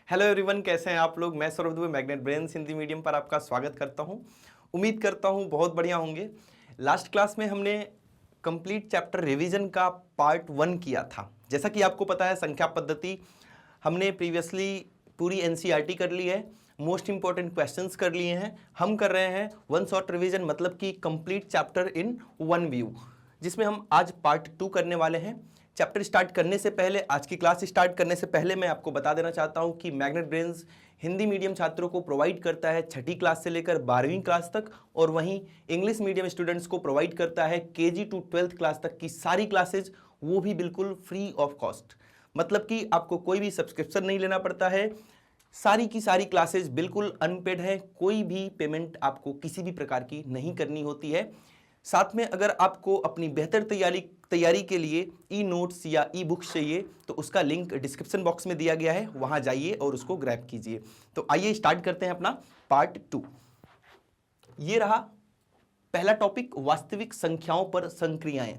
Hello everyone, कैसे हैं आप लोग। मैं Saurabh Dubey magnet brains Hindi medium पर आपका स्वागत करता हूं। उम्मीद करता हूं बहुत बढ़िया होंगे। लास्ट क्लास में हमने कंप्लीट चैप्टर रिवीजन का पार्ट 1 किया था। जैसा कि आपको पता है, संख्या पद्धति हमने प्रीवियसली पूरी एनसीईआरटी कर ली है, मोस्ट इंपॉर्टेंट क्वेश्चंस कर लिए हैं। हम कर रहे हैं वन शॉट रिवीजन, मतलब कि complete chapter in one view, जिसमें हम आज पार्ट 2 करने वाले हैं। चैप्टर स्टार्ट करने से पहले, आज की क्लास स्टार्ट करने से पहले मैं आपको बता देना चाहता हूं कि मैग्नेट ब्रेन्स हिंदी मीडियम छात्रों को प्रोवाइड करता है 6ठी क्लास से लेकर 12वीं क्लास तक, और वहीं इंग्लिश मीडियम स्टूडेंट्स को प्रोवाइड करता है केजी टू 12th क्लास तक की सारी क्लासेज, वो भी बिल्कुल फ्री ऑफ कॉस्ट। मतलब कि आपको कोई भी सब्सक्रिप्शन नहीं लेना पड़ता है, सारी की सारी क्लासेज बिल्कुल अनपेड है, कोई भी पेमेंट आपको किसी भी प्रकार की नहीं करनी होती है। साथ में अगर आपको अपनी बेहतर तैयारी के लिए ई नोट्स या ई बुक्स चाहिए तो उसका लिंक डिस्क्रिप्शन बॉक्स में दिया गया है, वहां जाइए और उसको ग्रैब कीजिए। तो आइए स्टार्ट करते हैं अपना पार्ट 2। ये रहा पहला टॉपिक, वास्तविक संख्याओं पर संक्रियाएं।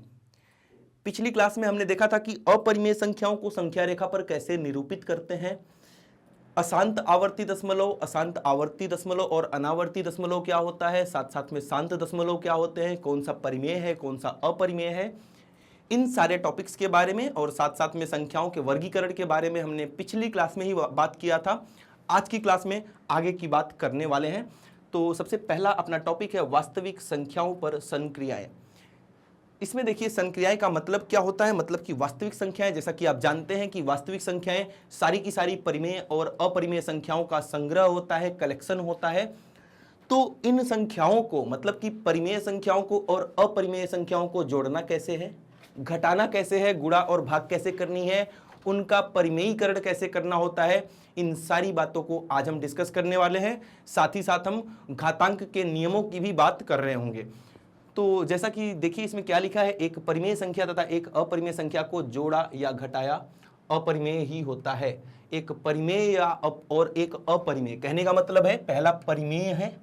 पिछली क्लास में हमने देखा था कि अपरिमेय संख्याओं को संख्या रेखा पर कैसे निरूपित करते हैं। अशांत आवर्ती दशमलव, अशांत आवर्ती दशमलव और अनावर्ती दशमलव क्या होता है, साथ साथ में शांत दशमलव क्या होते हैं, कौन सा परिमेय है, कौन सा अपरिमेय है, इन सारे टॉपिक्स के बारे में और साथ साथ में संख्याओं के वर्गीकरण के बारे में हमने पिछली क्लास में ही बात किया था। आज की क्लास में आगे की बात करने वाले हैं। तो सबसे पहला अपना टॉपिक है वास्तविक संख्याओं पर संक्रियाएं। इसमें देखिए, संक्रियाएं का मतलब क्या होता है, मतलब कि वास्तविक संख्याएं, जैसा कि आप जानते हैं कि वास्तविक संख्याएं सारी की सारी परिमेय और अपरिमेय संख्याओं का संग्रह होता है, कलेक्शन होता है। तो इन संख्याओं को, मतलब कि परिमेय संख्याओं को और अपरिमेय संख्याओं को जोड़ना कैसे है, घटाना कैसे है, गुणा और भाग कैसे करनी है, उनका परिमेयीकरण कैसे करना होता है, इन सारी बातों को आज हम डिस्कस करने वाले हैं। साथ ही साथ हम घातांक के नियमों की भी बात कर रहे होंगे। तो जैसा कि देखिए इसमें क्या लिखा है, एक परिमेय संख्या तथा एक अपरिमेय संख्या को जोड़ा या घटाया अपरिमेय ही होता है। एक परिमेय या और एक अपरिमेय, कहने का मतलब है पहला परिमेय है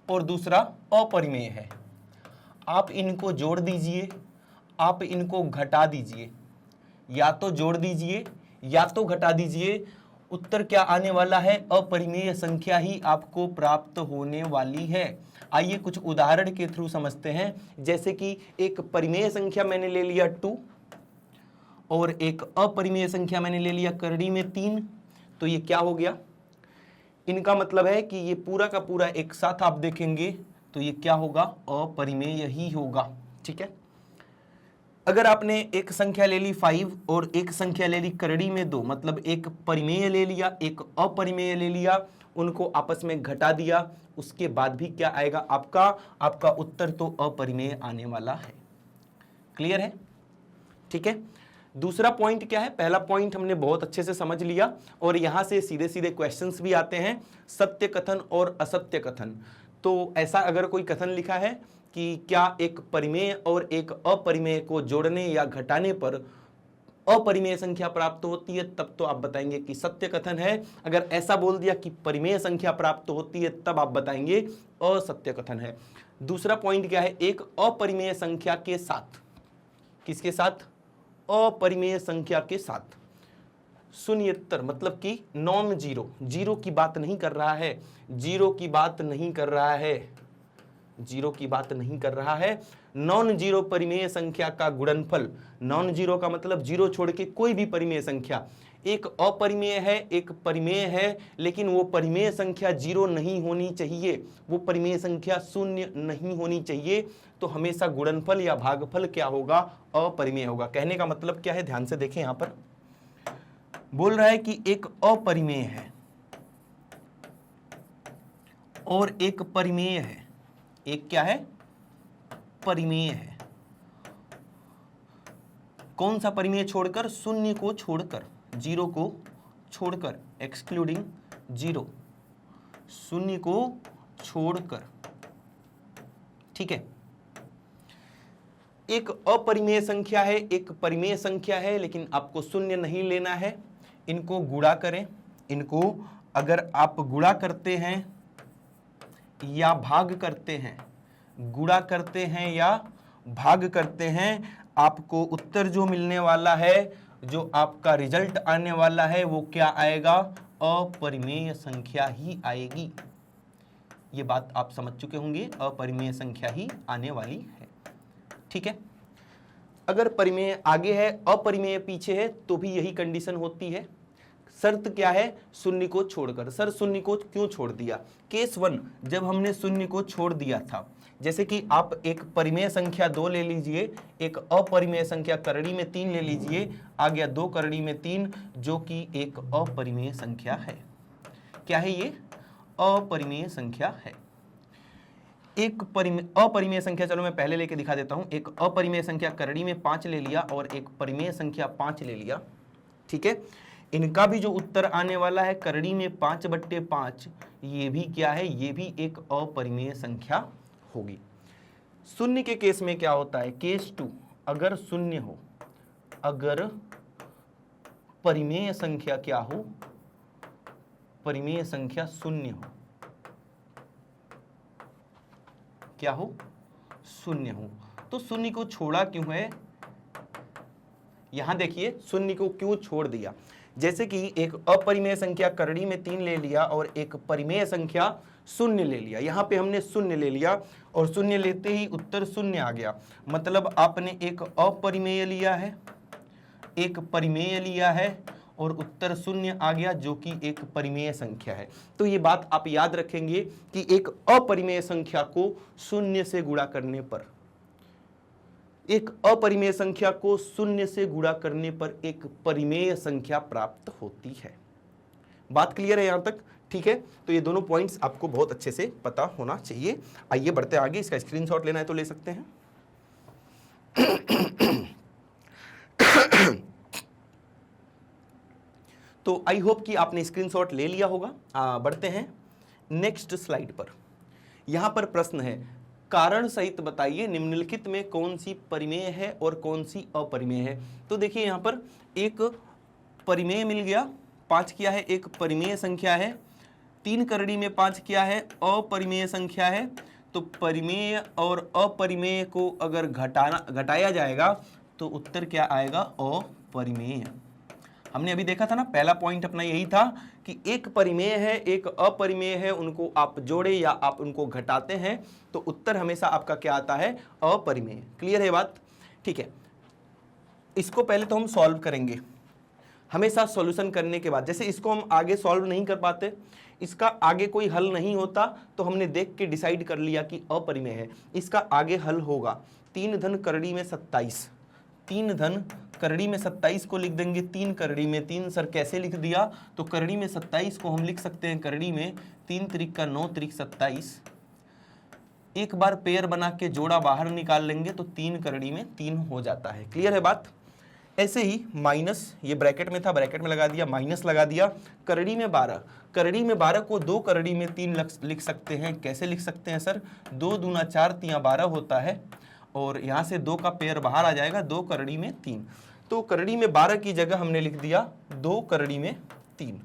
और दूसरा अपरिमेय है। आप इनको जोड़ दीजिए, आप इनको घटा दीजिए, या तो जोड़ दीजिए या तो घटा दीजिए, उत्तर क्या आने वाला है, अपरिमेय संख्या ही आपको प्राप्त होने वाली है। आइए कुछ उदाहरण के थ्रू समझते हैं। जैसे कि एक परिमेय संख्या मैंने ले लिया 2 और एक अपरिमेय संख्या मैंने ले लिया करड़ी में 3, तो ये क्या हो गया, इनका मतलब है कि ये पूरा का पूरा एक साथ आप देखेंगे तो ये क्या होगा, अपरिमेय ही होगा। ठीक है। अगर आपने एक संख्या ले ली 5 और एक संख्या ले ली करड़ी में 2, मतलब एक परिमेय ले लिया एक अपरिमेय ले लिया, उनको आपस में घटा दिया, उसके बाद भी क्या आएगा, आपका उत्तर तो अपरिमेय आने वाला है। क्लियर है? ठीक है। दूसरा पॉइंट क्या है, पहला पॉइंट हमने बहुत अच्छे से समझ लिया और यहां से सीधे सीधे क्वेश्चंस भी आते हैं, सत्य कथन और असत्य कथन। तो ऐसा अगर कोई कथन लिखा है कि क्या एक परिमेय और एक अपरिमेय को जोड़ने या घटाने पर अपरिमेय संख्या प्राप्त होती है, तब तो आप बताएंगे कि सत्य कथन है। अगर ऐसा बोल दिया कि परिमेय संख्या प्राप्त होती है, तब आप बताएंगे असत्य कथन है। दूसरा पॉइंट क्या है, एक अपरिमेय संख्या के साथ, किसके साथ, अपरिमेय संख्या के साथ शून्येतर, मतलब कि नॉन जीरो, जीरो की बात नहीं कर रहा है, जीरो की बात नहीं कर रहा है, जीरो की बात नहीं कर रहा है, नॉन जीरो परिमेय संख्या का गुणनफल, नॉन जीरो का मतलब जीरो छोड़ के कोई भी परिमेय संख्या, एक अपरिमेय है एक परिमेय है, लेकिन वो परिमेय संख्या जीरो नहीं होनी चाहिए, वो परिमेय संख्या शून्य नहीं होनी चाहिए, तो हमेशा गुणनफल या भागफल क्या होगा, अपरिमेय होगा। कहने का मतलब क्या है, ध्यान से देखें, यहां पर बोल रहा है कि एक अपरिमेय है और एक परिमेय है, एक क्या है, परिमेय है। कौन सा परिमेय छोड़कर, शून्य को छोड़कर, जीरो को छोड़कर, एक्सक्लूडिंग जीरो, शून्य को छोड़कर। ठीक है। एक अपरिमेय संख्या है एक परिमेय संख्या है, लेकिन आपको शून्य नहीं लेना है, इनको गुणा करें, इनको अगर आप गुणा करते हैं या भाग करते हैं, गुणा करते हैं या भाग करते हैं, आपको उत्तर जो मिलने वाला है जो आपका रिजल्ट आने वाला है वो क्या आएगा, अपरिमेय संख्या ही आएगी। ये बात आप समझ चुके होंगे, अपरिमेय संख्या ही आने वाली है। ठीक है, अगर परिमेय आगे है अपरिमेय पीछे है तो भी यही कंडीशन होती है। शर्त क्या है, शून्य को छोड़कर। सर शून्य को क्यों छोड़ दिया, केस 1 जब हमने शून्य को छोड़ दिया था, जैसे कि आप एक परिमेय संख्या 2 ले लीजिए, एक अपरिमेय संख्या करड़ी में 3 ले लीजिए, आ गया 2 करड़ी में 3 जो कि एक अपरिमेय संख्या है। क्या है ये, अपरिमेय संख्या है। एक अपरिमेय संख्या, चलो मैं पहले लेके दिखा देता हूं। एक अपरिमेय संख्या करड़ी में 5 ले लिया और एक परिमेय संख्या 5 ले लिया। ठीक है, इनका भी जो उत्तर आने वाला है करड़ी में 5/5, ये भी क्या है, ये भी एक अपरिमेय संख्या होगी। शून्य के केस में क्या होता है, केस 2 अगर शून्य हो, अगर परिमेय संख्या क्या हो, परिमेय संख्या शून्य हो, क्या हो, शून्य हो, तो शून्य को छोड़ा क्यों है, यहां देखिए शून्य को क्यों छोड़ दिया। जैसे कि एक अपरिमेय संख्या करड़ी में 3 ले लिया और एक परिमेय संख्या शून्य ले लिया, यहां पे हमने शून्य ले लिया और शून्य लेते ही उत्तर शून्य आ गया। मतलब आपने एक अपरिमेय लिया है, एक परिमेय लिया है और उत्तर शून्य आ गया जो कि एक परिमेय संख्या है। तो ये बात आप याद रखेंगे कि एक अपरिमेय संख्या को शून्य से गुणा करने पर, एक अपरिमेय संख्या को शून्य से गुणा करने पर एक परिमेय संख्या प्राप्त होती है। बात क्लियर है यहां तक, ठीक है। तो ये दोनों पॉइंट्स आपको बहुत अच्छे से पता होना चाहिए। आइए बढ़ते आगे, इसका स्क्रीनशॉट लेना है तो ले सकते हैं। तो आई होप कि आपने स्क्रीनशॉट ले लिया होगा। बढ़ते हैं नेक्स्ट स्लाइड पर। यहां पर प्रश्न है, कारण सहित बताइए निम्नलिखित में कौन सी परिमेय है और कौन सी अपरिमेय है। तो देखिए यहां पर एक परिमेय मिल गया, 5 किया है, एक परिमेय संख्या है, 3 करड़ी में 5 किया है, अपरिमेय संख्या है। तो परिमेय और अपरिमेय को अगर घटाया जाएगा तो उत्तर क्या आएगा, अपरिमेय। हमने अभी देखा था ना, पहला पॉइंट अपना यही था कि एक परिमेय है एक अपरिमेय है, उनको आप जोड़े या आप उनको घटाते हैं तो उत्तर हमेशा आपका क्या आता है, अपरिमेय। क्लियर है बात, ठीक है। इसको पहले तो हम सॉल्व करेंगे, हमेशा सॉल्यूशन करने के बाद, जैसे इसको हम आगे सॉल्व नहीं कर पाते, इसका आगे कोई हल नहीं होता तो हमने देख के डिसाइड कर लिया कि अपरिमेय है, इसका आगे हल होगा 3 धन करड़ी में 27, 3 धन करड़ी में 27 को लिख देंगे 3 करड़ी में 3। सर कैसे लिख दिया, तो करड़ी में 27 को हम लिख सकते हैं करड़ी में 3 त्रिक का 9 त्रिक 27, एक बार पेयर बना के जोड़ा बाहर निकाल लेंगे तो 3 करड़ी में 3 हो जाता है। क्लियर है बात। ऐसे ही माइनस, ये ब्रैकेट में था, ब्रैकेट में लगा दिया, माइनस लगा दिया, करड़ी में 12, करड़ी में 12 को 2 करड़ी में 3 लिख सकते हैं। कैसे लिख सकते हैं सर, 2 दूना 4 तिया 12 होता है और यहाँ से 2 का पेयर बाहर आ जाएगा, 2 करड़ी में 3। तो करड़ी में 12 की जगह हमने लिख दिया 2 करड़ी में 3।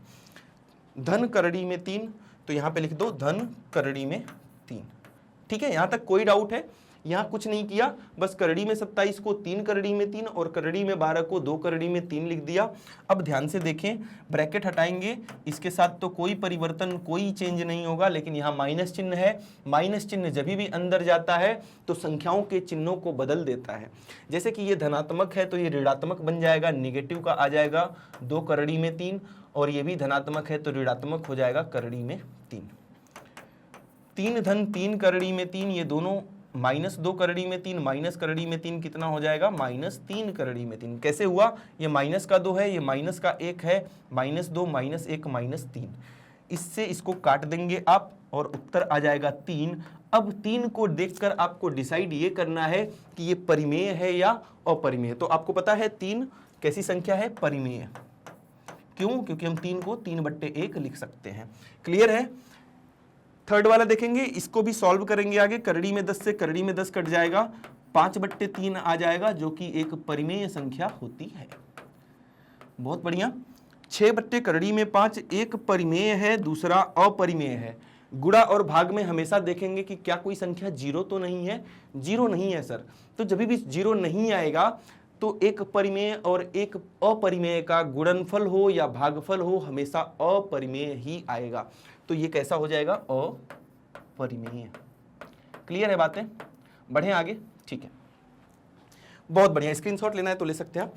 धन करड़ी में 3, तो यहाँ पे लिख दो धन करड़ी में 3। ठीक है, यहाँ तक कोई डाउट है, यहाँ कुछ नहीं किया, बस करड़ी में 27 को 3 करड़ी में 3 और करड़ी में 12 को 2 करड़ी में 3 लिख दिया। अब ध्यान से देखें, ब्रैकेट हटाएंगे, इसके साथ तो कोई परिवर्तन कोई चेंज नहीं होगा, लेकिन यहाँ माइनस चिन्ह है। माइनस चिन्ह जब भी अंदर जाता है तो संख्याओं के चिन्हों को बदल देता है। जैसे कि ये धनात्मक है तो ये ऋणात्मक बन जाएगा, निगेटिव का आ जाएगा 2 करड़ी में 3, और ये भी धनात्मक है तो ऋणात्मक हो जाएगा करड़ी में 3। 3 धन 3 करड़ी में 3, ये दोनों माइनस 2 करड़ी में 3, माइनस करड़ी में 3 कितना हो जाएगा, -3 करड़ी में 3। कैसे हुआ, ये माइनस का 2 है, ये माइनस का 1 है, -2 -1 -3। इससे इसको काट देंगे आप और उत्तर आ जाएगा 3। अब 3 को देखकर आपको डिसाइड ये करना है कि ये परिमेय है या अपरिमेय। तो आपको पता है 3 कैसी संख्या है, परिमेय। क्यों, क्योंकि हम 3 को 3/1 लिख सकते हैं। क्लियर है। थर्ड वाला देखेंगे, इसको भी सॉल्व करेंगे आगे। करड़ी में 10 से करड़ी में 10 कट जाएगा, 5/3 आ जाएगा जो कि एक परिमेय संख्या होती है। बहुत बढ़िया। 6 करड़ी में 5, एक परिमेय है दूसरा अपरिमेय है। गुणा और भाग में हमेशा देखेंगे कि क्या कोई संख्या 0 तो नहीं है, 0 नहीं है सर। तो जब भी 0 नहीं आएगा तो एक परिमेय और एक अपरिमेय का गुणनफल हो या भागफल हो हमेशा अपरिमेय ही आएगा। तो ये कैसा हो जाएगा? अपरिमेय। क्लियर है बातें? बढ़े आगे? ठीक है, बहुत बढ़िया। स्क्रीनशॉट लेना है तो ले सकते हैं आप।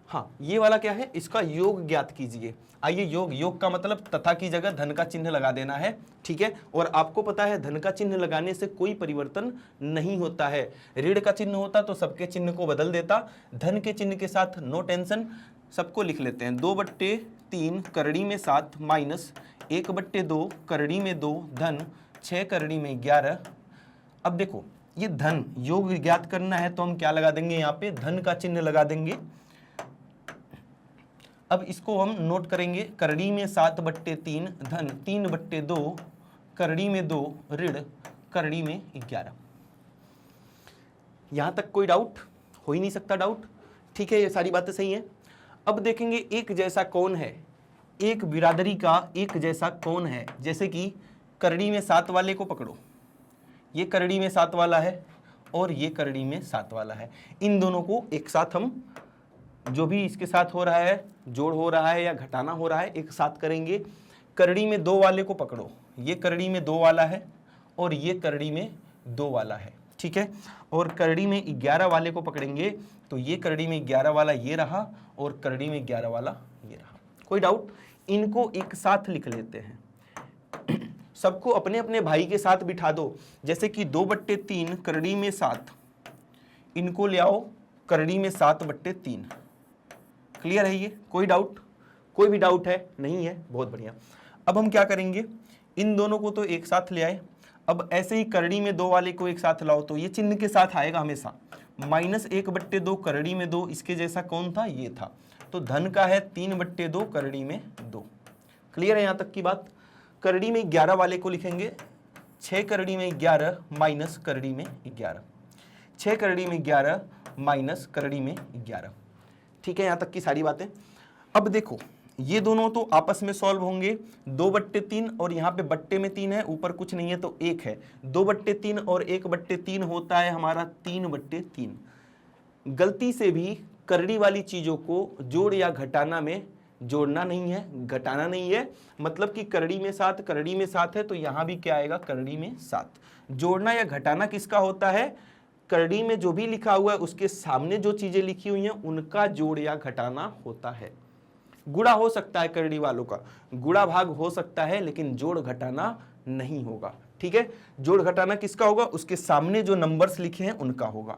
हाँ, ये वाला क्या है? इसका योग ज्ञात कीजिए। आइए, योग का मतलब तथा की जगह धन का चिन्ह लगा देना है, ठीक है। और आपको पता है धन का चिन्ह लगाने से कोई परिवर्तन नहीं होता है। ऋण का चिन्ह होता तो सबके चिन्ह को बदल देता। धन के चिन्ह के साथ नो टेंशन, सबको लिख लेते हैं। 2/3 करड़ी में 7 माइनस 1/2 करड़ी में 2 धन 6 करड़ी में 11। अब देखो, ये धन योग ज्ञात करना है तो हम क्या लगा देंगे? यहाँ पे धन का चिन्ह लगा देंगे। अब इसको हम नोट करेंगे। करड़ी में 7/3 धन 3/2 करड़ी में 2 ऋण करड़ी में 11। यहां तक कोई डाउट हो ही नहीं सकता डाउट, ठीक है, ये सारी बातें सही हैं। अब देखेंगे एक जैसा कौन है, एक बिरादरी का एक जैसा कौन है। जैसे कि करड़ी में 7 वाले को पकड़ो, ये करड़ी में 7 वाला है और ये करड़ी में 7 वाला है। इन दोनों को एक साथ हम, जो भी इसके साथ हो रहा है, जोड़ हो रहा है या घटाना हो रहा है, एक साथ करेंगे। करड़ी में 2 वाले को पकड़ो, ये करड़ी में 2 वाला है और ये करड़ी में 2 वाला है, ठीक है। और करड़ी में 11 वाले को पकड़ेंगे तो ये करड़ी में 11 वाला ये रहा और करड़ी में 11 वाला ये रहा। कोई डाउट? इनको एक साथ लिख लेते हैं। सबको अपने अपने भाई के साथ बिठा दो। जैसे कि 2/3 करड़ी में 7, इनको ले आओ करड़ी में 7/3। क्लियर है ये? कोई डाउट? कोई भी डाउट है? नहीं है? बहुत बढ़िया। अब हम क्या करेंगे? इन दोनों को तो एक साथ ले आए। अब ऐसे ही करड़ी में 2 वाले को एक साथ लाओ तो ये चिन्ह के साथ आएगा हमेशा। -1/2 करड़ी में 2, इसके जैसा कौन था? ये था। तो धन का है 3/2 करड़ी में 2। क्लियर है यहां तक की बात? करड़ी में 11 वाले को लिखेंगे 6 करड़ी में 11 माइनस करड़ी में 11। 6 करड़ी में 11 माइनस करड़ी में 11। ठीक है, यहां तक की सारी बातें। अब देखो, ये दोनों तो आपस में सॉल्व होंगे। 2/3 और यहाँ पे बट्टे में 3 है, ऊपर कुछ नहीं है तो 1 है। 2/3 और 1/3 होता है हमारा 3/3। गलती से भी करड़ी वाली चीजों को जोड़ या घटाना में जोड़ना नहीं है, घटाना नहीं है। मतलब कि करड़ी में 7 है तो यहां भी क्या आएगा? करड़ी में 7। जोड़ना या घटाना किसका होता है? करड़ी में जो भी लिखा हुआ है उसके सामने जो चीजें लिखी हुई हैं उनका जोड़ या घटाना होता है। गुणा हो सकता है करड़ी वालों का, गुणा भाग हो सकता है, लेकिन जोड़ घटाना नहीं होगा। ठीक है, जोड़ घटाना किसका होगा? उसके सामने जो नंबर्स लिखे हैं उनका होगा।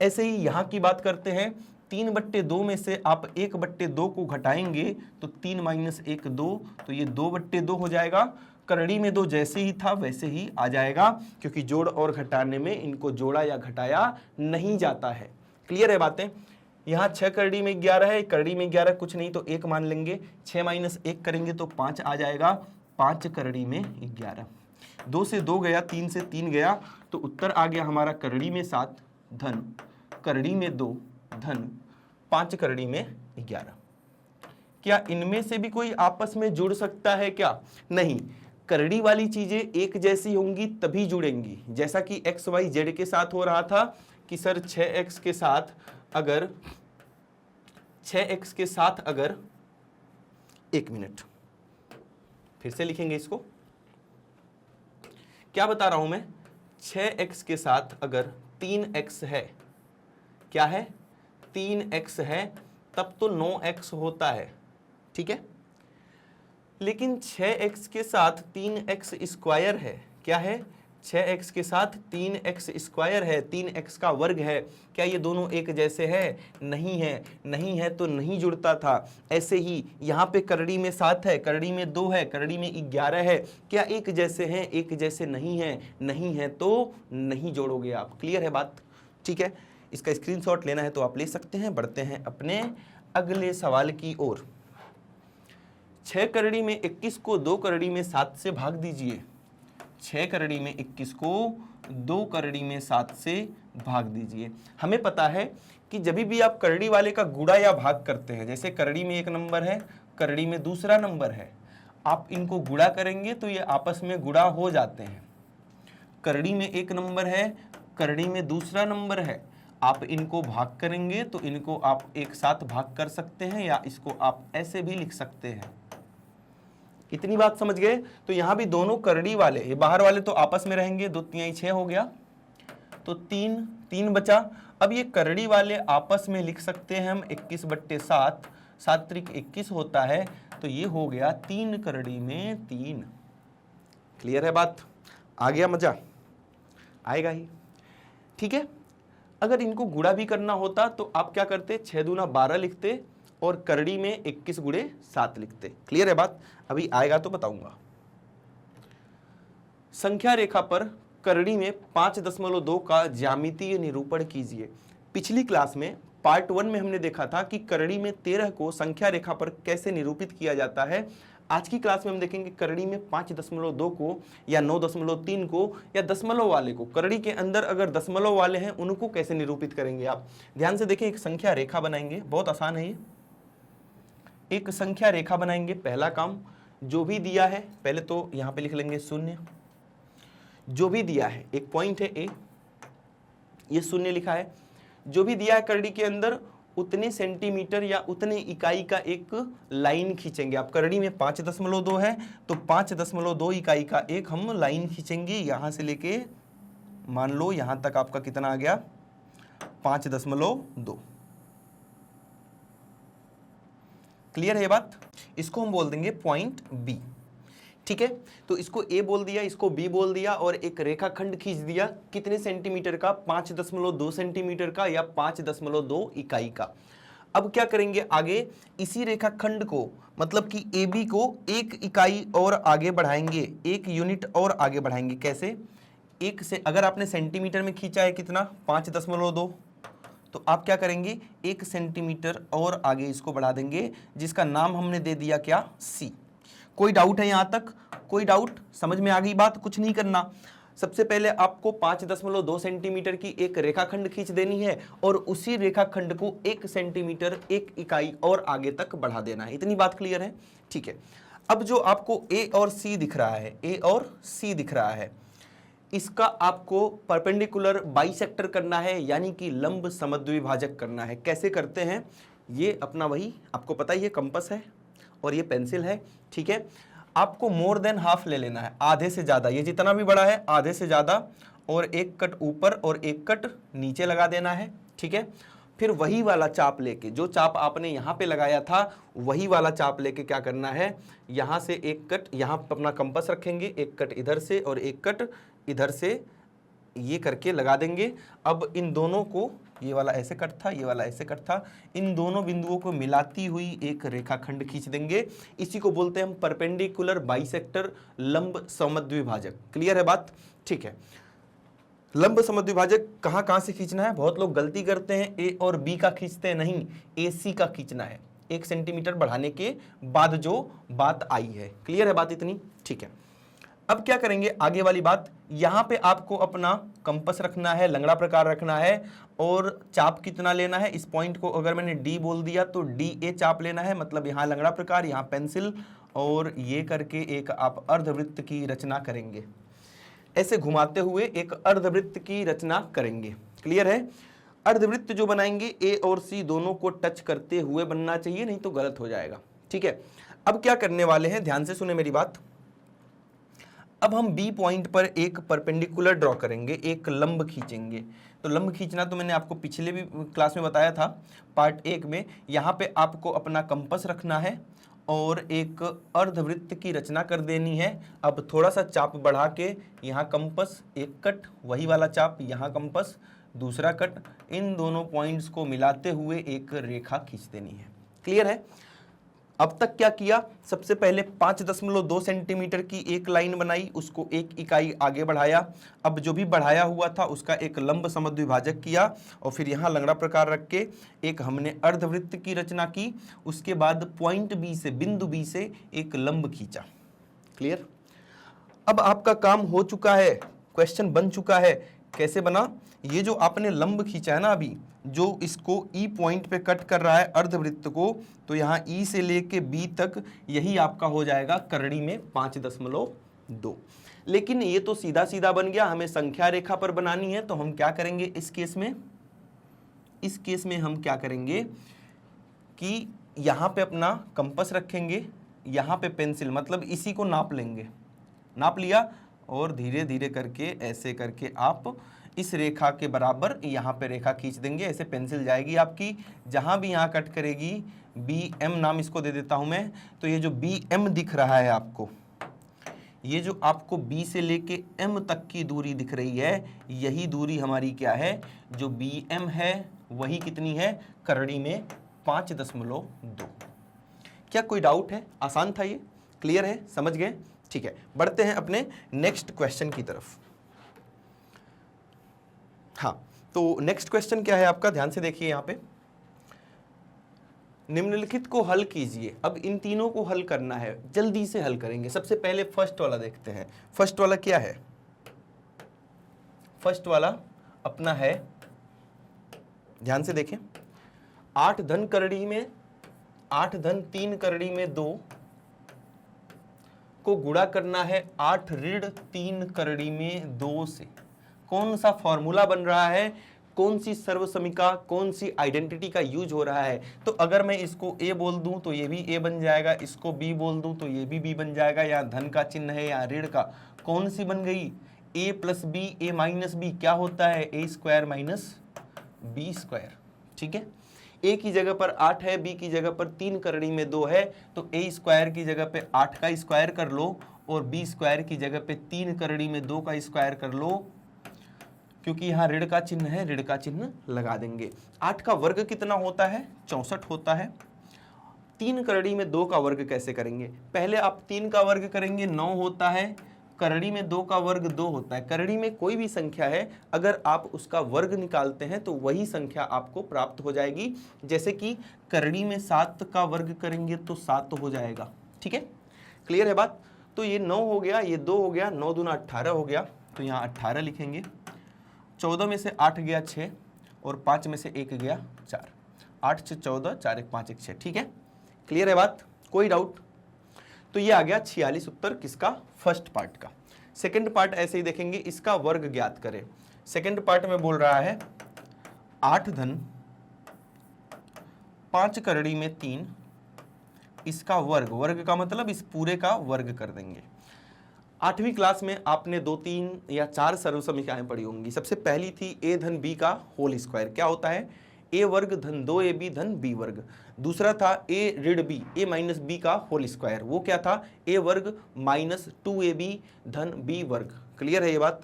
ऐसे ही यहां की बात करते हैं। 3/2 में से आप 1/2 को घटाएंगे तो 3 माइनस 1 2, तो ये 2/2 हो जाएगा। करड़ी में 2 जैसे ही था वैसे ही आ जाएगा, क्योंकि जोड़ और घटाने में इनको जोड़ा या घटाया नहीं जाता है। क्लियर है बातें? यहाँ 6 करड़ी में 11 है, करड़ी में 11 कुछ नहीं तो 1 मान लेंगे। 6 माइनस 1 करेंगे तो 5 आ जाएगा। 5 करड़ी में 11। 2 से 2 गया, 3 से 3 गया, तो उत्तर आ गया हमारा करड़ी में 7 धन करड़ी में 2 धन 5 करड़ी में 11। क्या इनमें से भी कोई आपस में जुड़ सकता है क्या? नहीं। करड़ी वाली चीजें एक जैसी होंगी तभी जुड़ेंगी। जैसा कि एक्स वाई जेड के साथ हो रहा था कि सर 6x के साथ अगर 6x के साथ अगर 1 मिनट फिर से लिखेंगे इसको। क्या बता रहा हूं मैं? 6x के साथ अगर 3x है, क्या है? 3x है, तब तो 9x होता है। ठीक है, लेकिन 6x के साथ 3x स्क्वायर है। क्या है? 6x के साथ 3x स्क्वायर है, 3x का वर्ग है। क्या ये दोनों एक जैसे हैं? नहीं है। नहीं है तो नहीं जुड़ता था। ऐसे ही यहाँ पे करड़ी में 7 है, करड़ी में 2 है, करड़ी में 11 है। क्या एक जैसे हैं? एक जैसे नहीं है। नहीं है तो नहीं जोड़ोगे आप। क्लियर है बात? ठीक है, इसका स्क्रीनशॉट लेना है तो आप ले सकते हैं। बढ़ते हैं अपने अगले सवाल की ओर। 6 करड़ी में 21 को 2 करड़ी में 7 से भाग दीजिए। 6 करड़ी में 21 को 2 करड़ी में 7 से भाग दीजिए। हमें पता है कि जब भी आप करड़ी वाले का गुणा या भाग करते हैं, जैसे करड़ी में 1 नंबर है, करड़ी में दूसरा नंबर है, आप इनको गुणा करेंगे तो ये आपस में गुणा हो जाते हैं। करड़ी में 1 नंबर है, करड़ी में दूसरा नंबर है, आप इनको भाग करेंगे तो इनको आप एक साथ भाग कर सकते हैं या इसको आप ऐसे भी लिख सकते हैं। इतनी बात समझ गए? तो यहां भी दोनों करड़ी वाले, ये बाहर वाले तो आपस में रहेंगे, 2 तिहाई 6 हो गया, तो 3 बचा। अब ये करड़ी वाले आपस में लिख सकते हैं हम 21/7, 7 त्रिक 21 होता है, तो ये हो गया 3 करड़ी में 3। क्लियर है बात? आ गया मजा? आएगा ही, ठीक है। अगर इनको गुणा भी करना होता तो आप क्या करते, 6 दूना 12 लिखते और करड़ी में 21 गुणे 7 लिखते। क्लियर है बात? अभी आएगा तो बताऊंगा। संख्या रेखा पर करड़ी में 5.2 का ज्यामितीय निरूपण कीजिए। पिछली क्लास में पार्ट 1 में हमने देखा था कि करड़ी में 13 को संख्या रेखा पर कैसे निरूपित किया जाता है। आज की क्लास में हम देखेंगे करड़ी में 5.2 को या 9.3 को या दशमलव वाले को, करड़ी के अंदर अगर दशमलव वाले हैं उनको कैसे निरूपित करेंगे। आप ध्यान से देखें, एक संख्या रेखा बनाएंगे, बहुत आसान है ये। एक संख्या रेखा बनाएंगे, पहला काम जो भी दिया है पहले तो यहां पे लिख लेंगे 0। जो भी दिया है, एक पॉइंट है ए, ये 0 लिखा है। जो भी दिया है करड़ी के अंदर उतने सेंटीमीटर या उतने इकाई का एक लाइन खींचेंगे। आप करड़ी में 5.2 है तो 5.2 इकाई का एक हम लाइन खींचेंगे, यहां से लेके मान लो यहां तक आपका कितना आ गया 5.2। क्लियर है ये बात? इसको हम बोल देंगे पॉइंट बी, ठीक है। तो इसको ए बोल दिया, इसको बी बोल दिया और एक रेखाखंड खींच दिया, कितने सेंटीमीटर का, 5.2 सेंटीमीटर का या 5.2 इकाई का। अब क्या करेंगे आगे, इसी रेखाखंड को मतलब कि ए बी को 1 इकाई और आगे बढ़ाएंगे, 1 यूनिट और आगे बढ़ाएंगे। कैसे? 1 से अगर आपने सेंटीमीटर में खींचा है कितना 5.2, तो आप क्या करेंगे 1 सेंटीमीटर और आगे इसको बढ़ा देंगे, जिसका नाम हमने दे दिया क्या, सी। कोई डाउट है यहां तक? कोई डाउट? समझ में आ गई बात? कुछ नहीं करना, सबसे पहले आपको 5.2 सेंटीमीटर की एक रेखाखंड खींच देनी है और उसी रेखाखंड को 1 सेंटीमीटर 1 इकाई और आगे तक बढ़ा देना है। इतनी बात क्लियर है? ठीक है। अब जो आपको ए और सी दिख रहा है, ए और सी दिख रहा है, इसका आपको परपेंडिकुलर बाइसेक्टर करना है, यानी कि लंब समद्विभाजक करना है। कैसे करते हैं? ये अपना वही आपको पता ही है, कंपास है और ये पेंसिल है, ठीक है। आपको मोर देन हाफ ले लेना है, आधे से ज्यादा, ये जितना भी बड़ा है आधे से ज्यादा, और एक कट ऊपर और एक कट नीचे लगा देना है, ठीक है। फिर वही वाला चाप लेके, जो चाप आपने यहाँ पे लगाया था वही वाला चाप लेके क्या करना है, यहाँ से एक कट, यहाँ अपना कंपास रखेंगे, एक कट इधर से और एक कट इधर से, ये करके लगा देंगे। अब इन दोनों को, ये वाला ऐसे कट था, ये वाला ऐसे कट था, इन दोनों बिंदुओं को मिलाती हुई एक रेखाखंड खींच देंगे। इसी को बोलते हैं हम परपेंडिकुलर बाइसेक्टर, लंब समद्विभाजक। क्लियर है बात? ठीक है। लंब समद्विभाजक कहां से खींचना है? बहुत लोग गलती करते हैं, ए और बी का खींचते हैं, नहीं, ए सी का खींचना है, 1 सेंटीमीटर बढ़ाने के बाद जो बात आई है। क्लियर है बात इतनी? ठीक है। अब क्या करेंगे आगे वाली बात, यहां पे आपको अपना कंपास रखना है, लंगड़ा प्रकार रखना है और चाप कितना लेना है। इस पॉइंट को अगर मैंने डी बोल दिया तो डी ए चाप लेना है, मतलब यहां लंगड़ा प्रकार, यहां पेंसिल, और ये करके एक आप अर्धवृत्त की रचना करेंगे। ऐसे घुमाते हुए एक अर्धवृत्त की रचना करेंगे। क्लियर है? अर्धवृत्त जो बनाएंगे ए और सी दोनों को टच करते हुए बनना चाहिए, नहीं तो गलत हो जाएगा, ठीक है। अब क्या करने वाले हैं, ध्यान से सुने मेरी बात। अब हम बी पॉइंट पर एक परपेंडिकुलर ड्रॉ करेंगे, एक लंब खींचेंगे। तो लंब खींचना तो मैंने आपको पिछले भी क्लास में बताया था, पार्ट 1 में। यहाँ पे आपको अपना कंपास रखना है और एक अर्धवृत्त की रचना कर देनी है। अब थोड़ा सा चाप बढ़ा के यहाँ कंपास, एक कट, वही वाला चाप, यहाँ कंपास, दूसरा कट, इन दोनों पॉइंट्स को मिलाते हुए एक रेखा खींच देनी है। क्लियर है? अब तक क्या किया, सबसे पहले 5.2 सेंटीमीटर की एक लाइन बनाई, उसको 1 इकाई आगे बढ़ाया। अब जो भी बढ़ाया हुआ था उसका एक लंब समद्विभाजक किया और फिर यहाँ लंगड़ा प्रकार रख के एक हमने अर्धवृत्त की रचना की। उसके बाद पॉइंट बी से, बिंदु बी से एक लंब खींचा। क्लियर? अब आपका काम हो चुका है, क्वेश्चन बन चुका है। कैसे बना? ये जो आपने लंब खींचा है ना अभी, जो इसको ई पॉइंट पे कट कर रहा है अर्धवृत्त को, तो यहाँ ई से लेके बी तक यही आपका हो जाएगा करड़ी में 5.2। लेकिन ये तो सीधा सीधा बन गया, हमें संख्या रेखा पर बनानी है, तो हम क्या करेंगे इस केस में, इस केस में हम क्या करेंगे कि यहाँ पे अपना कंपास रखेंगे, यहाँ पे पेंसिल, मतलब इसी को नाप लेंगे, नाप लिया और धीरे धीरे करके ऐसे करके आप इस रेखा के बराबर यहाँ पे रेखा खींच देंगे। ऐसे पेंसिल जाएगी आपकी, जहाँ भी यहाँ कट करेगी, बी एम नाम इसको दे देता हूँ मैं। तो ये जो बी एम दिख रहा है आपको, ये जो आपको B से लेके M तक की दूरी दिख रही है, यही दूरी हमारी क्या है, जो BM है, वही कितनी है, करड़ी में 5.2। क्या कोई डाउट है? आसान था ये, क्लियर है, समझ गए? ठीक है, बढ़ते हैं अपने नेक्स्ट क्वेश्चन की तरफ। हाँ, तो नेक्स्ट क्वेश्चन क्या है आपका, ध्यान से देखिए यहाँ पे। निम्नलिखित को हल कीजिए। अब इन तीनों को हल करना है, जल्दी से हल करेंगे। सबसे पहले फर्स्ट वाला देखते हैं। फर्स्ट वाला क्या है? फर्स्ट वाला अपना है, ध्यान से देखें, 8 धन करड़ी में 8 धन 3 करड़ी में 2 को गुणा करना है 8 ऋण 3 करड़ी में 2 से। कौन सा फॉर्मूला बन रहा है, कौन सी सर्वसमीका, कौन सी आइडेंटिटी का यूज हो रहा है? तो अगर मैं इसको ए बोल दूं तो ये भी ए बन जाएगा, इसको बी बोल दूं तो ये भी बी बन जाएगा। यहाँ धन का चिन्ह है, यहाँ ऋण का, कौन सी बन गई, ए प्लस बी, ए माइनस बी क्या होता है, ए स्क्वायर माइनस बी स्क्वायर। ठीक है, ए की जगह पर 8 है, बी की जगह पर 3 करड़ी में 2 है, तो ए स्क्वायर की जगह पे 8 का स्क्वायर कर लो और बी स्क्वायर की जगह पे 3 करड़ी में 2 का स्क्वायर कर लो, क्योंकि यहाँ ऋण का चिन्ह है, ऋण का चिन्ह लगा देंगे। 8 का वर्ग कितना होता है, 64 होता है। 3 करड़ी में 2 का वर्ग कैसे करेंगे? पहले आप 3 का वर्ग करेंगे, 9 होता है। करड़ी में 2 का वर्ग 2 होता है। करड़ी में कोई भी संख्या है, अगर आप उसका वर्ग निकालते हैं तो वही संख्या आपको प्राप्त हो जाएगी। जैसे कि करड़ी में 7 का वर्ग करेंगे तो 7 हो जाएगा। ठीक है, क्लियर है बात? तो ये 9 हो गया, ये 2 हो गया, 9 दूना 18 हो गया, तो यहाँ 18 लिखेंगे। 14 में से 8 गया 6 और 5 में से 1 गया 4, 8 6 14, 4 1 5 1 6। ठीक है, क्लियर है बात? कोई डाउट? तो ये आ गया 46 उत्तर किसका, फर्स्ट पार्ट का। सेकंड पार्ट ऐसे ही देखेंगे, इसका वर्ग ज्ञात करें। सेकंड पार्ट में बोल रहा है 8 धन 5 करड़ी में 3, इसका वर्ग, वर्ग का मतलब इस पूरे का वर्ग कर देंगे। 8वीं क्लास में आपने 2 3 या 4 सर्वसमीकाएं पढ़ी होंगी। सबसे पहली थी ए धन बी का होल स्क्वायर, क्या होता है, ए वर्ग धन 2ab धन बी वर्ग। दूसरा था ए ऋण बी, ए माइनस बी का होल स्क्वायर, वो क्या था, ए वर्ग माइनस 2ab धन बी वर्ग। क्लियर है ये बात?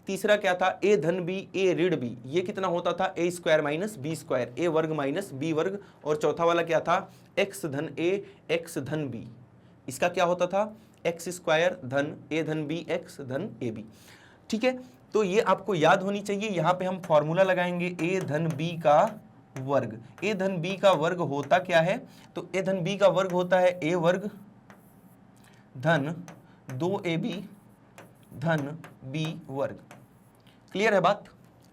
तीसरा क्या था, ए धन बी ए ऋण बी, ये कितना होता था, ए स्क्वायर माइनस बी स्क्वायर, ए वर्ग माइनस बी वर्ग। और चौथा वाला क्या था, एक्स धन ए एक्स धन बी, इसका क्या होता था, एक्स स्क्वायर धन ए धन बी एक्स धन ए बी। ठीक है, तो ये आपको याद होनी चाहिए। यहाँ पे हम फॉर्मूला लगाएंगे, ए धन बी का वर्ग। ए धन बी का वर्ग होता क्या है, तो ए धन बी का वर्ग होता है ए वर्ग धन 2ab धन बी वर्ग। क्लियर है बात?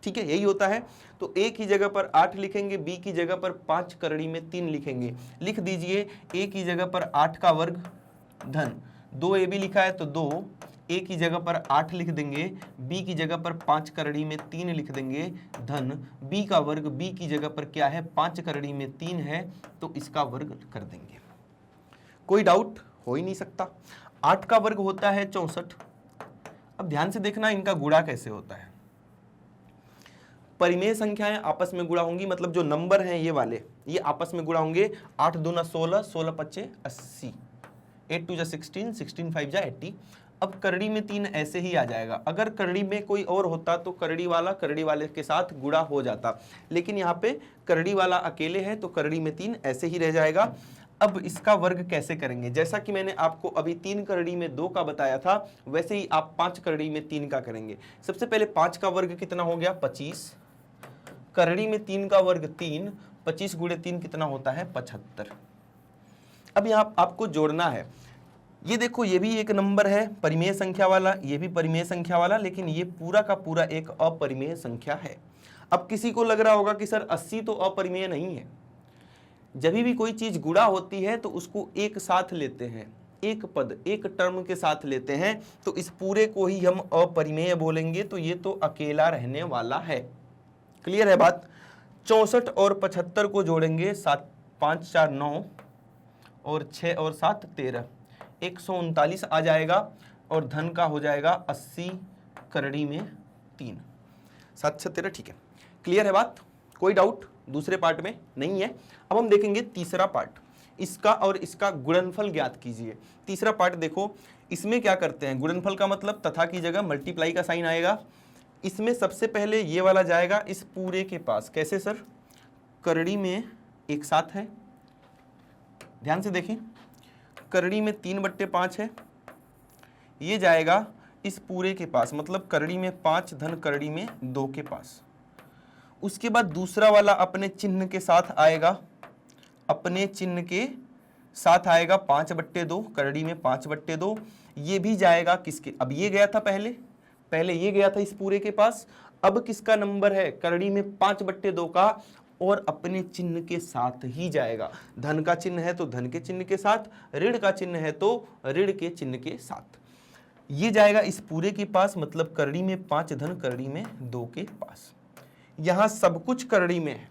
ठीक है, यही होता है। तो ए की जगह पर 8 लिखेंगे, बी की जगह पर 5 करड़ी में 3 लिखेंगे। लिख दीजिए, ए की जगह पर 8 का वर्ग धन 2ab लिखा है तो 2, ए की जगह पर 8 लिख देंगे, बी की जगह पर 5 करड़ी में 3 लिख देंगे, धन बी का वर्ग, बी की जगह पर क्या है, 5 करड़ी में 3 है, तो इसका वर्ग कर देंगे। कोई डाउट हो ही नहीं सकता। 8 का वर्ग होता है 64। अब ध्यान से देखना इनका गुणा कैसे होता है। परिमेय संख्याएं आपस में गुणा होंगी, मतलब जो नंबर हैं ये वाले, ये आपस में गुणा होंगे। 8 दूना 16, 16 पच्चे 80, 8 2 जा 16, 16 5 जा 80। अब करड़ी में 3 ऐसे ही आ जाएगा। अगर करड़ी में कोई और होता तो करड़ी वाले के साथ गुणा हो जाता, लेकिन यहाँ पे करड़ी वाला अकेले है तो करड़ी में 3 ऐसे ही रह जाएगा। अब इसका वर्ग कैसे करेंगे, जैसा कि मैंने आपको अभी 3 करड़ी में 2 का बताया था, वैसे ही आप 5 करड़ी में 3 का करेंगे। सबसे पहले 5 का वर्ग कितना हो गया, 25। करड़ी में 3 का वर्ग 3, 25 गुणे 3 कितना होता है, 75। अब यहाँ आपको जोड़ना है। ये देखो, ये भी एक नंबर है परिमेय संख्या वाला, ये भी परिमेय संख्या वाला, लेकिन ये पूरा का पूरा एक अपरिमेय संख्या है। अब किसी को लग रहा होगा कि सर 80 तो अपरिमेय नहीं है। जब भी कोई चीज गुणा होती है तो उसको एक साथ लेते हैं, एक पद एक टर्म के साथ लेते हैं, तो इस पूरे को ही हम अपरिमेय बोलेंगे। तो ये तो अकेला रहने वाला है। क्लियर है बात? 64 और 75 को जोड़ेंगे, 7 5 4 9 और 6 और 7 13, 139 आ जाएगा और धन का हो जाएगा 80 करड़ी में 3, 7 6 13। ठीक है, क्लियर है बात? कोई डाउट दूसरे पार्ट में नहीं है। अब हम देखेंगे तीसरा पार्ट, इसका और इसका गुणनफल ज्ञात कीजिए। तीसरा पार्ट देखो, इसमें क्या करते हैं, गुणनफल का मतलब तथा की जगह मल्टीप्लाई का साइन आएगा। इसमें सबसे पहले ये वाला जाएगा इस पूरे के पास। कैसे सर? करड़ी में एक साथ है, ध्यान से देखें, करड़ी में 3/5 है, ये जाएगा इस पूरे के पास, मतलब करड़ी में 5 धन करड़ी में 2 के पास। उसके बाद दूसरा वाला अपने चिन्ह के साथ आएगा, अपने चिन्ह के साथ आएगा 5/2, करड़ी में 5/2, ये भी जाएगा किसके, अब ये गया था पहले ये गया था इस पूरे के पास, अब किसका नंबर है, करड़ी में 5/2 का, और अपने चिन्ह के साथ ही जाएगा। धन का चिन्ह है तो धन के चिन्ह के साथ, ऋण का चिन्ह है तो ऋण के चिन्ह के साथ, ये जाएगा इस पूरे के पास, मतलब करड़ी में 5 धन करड़ी में 2 के पास। यहां सब कुछ करड़ी में है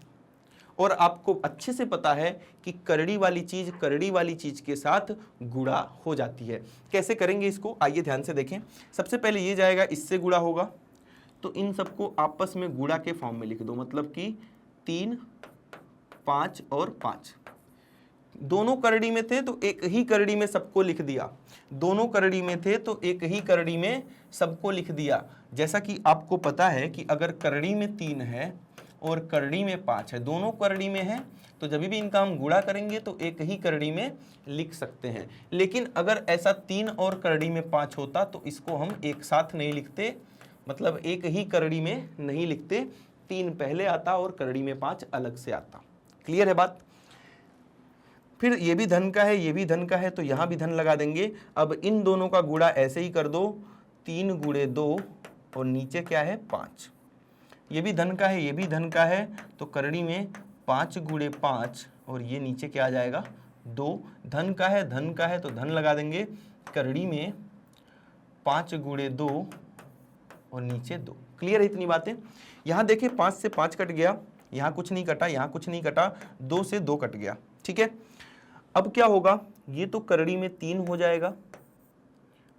और आपको अच्छे से पता है कि करड़ी वाली चीज के साथ गुणा हो जाती है। कैसे करेंगे इसको, आइए ध्यान से देखें। सबसे पहले ये जाएगा, इससे गुणा होगा, तो इन सबको आपस में गुणा के फॉर्म में लिख दो, मतलब कि 3 5 और 5, दोनों करड़ी में थे तो एक ही करड़ी में सबको लिख दिया, दोनों करड़ी में थे तो एक ही करड़ी में सबको लिख दिया। जैसा कि आपको पता है कि अगर करड़ी में 3 है और करड़ी में 5 है, दोनों करड़ी में है, तो जब भी इनका हम गुणा करेंगे तो एक ही करड़ी में लिख सकते हैं। लेकिन अगर ऐसा 3 और करड़ी में 5 होता तो इसको हम एक साथ नहीं लिखते, मतलब एक ही करड़ी में नहीं लिखते, 3 पहले आता और करड़ी में 5 अलग से आता। क्लियर है बात? फिर ये भी धन का है, ये भी धन का है, तो यहां भी धन लगा देंगे। अब इन दोनों का गुणा ऐसे ही कर दो, 3 × 2 और नीचे क्या है 5, ये भी धन का है, ये भी धन का है, तो करड़ी में 5 × 5 और ये नीचे क्या आ जाएगा 2, धन का है तो धन लगा देंगे, करड़ी में 5 × 2 और नीचे 2। क्लियर है इतनी बातें? यहां देखिए 5 से 5 कट गया, यहां कुछ नहीं कटा, यहां कुछ नहीं कटा, 2 से 2 कट गया। ठीक है, अब क्या होगा, ये तो करड़ी में 3 हो जाएगा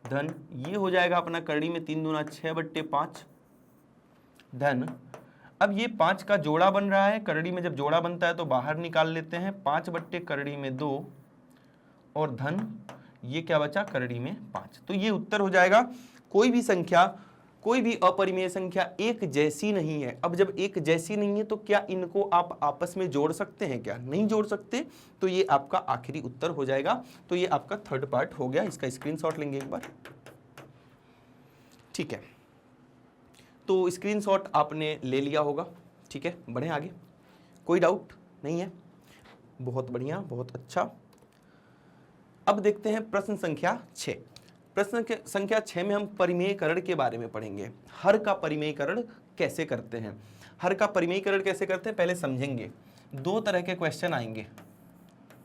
धन, ये हो जाएगा अपना करड़ी में 3 दूना 6/5 धन। अब ये 5 का जोड़ा बन रहा है, करड़ी में जब जोड़ा बनता है तो बाहर निकाल लेते हैं, 5 करड़ी में 2 और धन, ये क्या बचा करड़ी में 5। तो ये उत्तर हो जाएगा। कोई भी संख्या, कोई भी अपरिमेय संख्या एक जैसी नहीं है। अब जब एक जैसी नहीं है तो क्या इनको आप आपस में जोड़ सकते हैं? क्या नहीं जोड़ सकते, तो ये आपका आखिरी उत्तर हो जाएगा। तो ये आपका थर्ड पार्ट हो गया, इसका स्क्रीनशॉट लेंगे एक बार। ठीक है, तो स्क्रीनशॉट आपने ले लिया होगा। ठीक है, बढ़े आगे, कोई डाउट नहीं है? बहुत बढ़िया, बहुत अच्छा। अब देखते हैं प्रश्न संख्या 6। प्रश्न संख्या 6 में हम परिमेयकरण के बारे में पढ़ेंगे। हर का परिमेयकरण कैसे करते हैं, हर का परिमेयकरण कैसे करते हैं पहले समझेंगे। 2 तरह के क्वेश्चन आएंगे,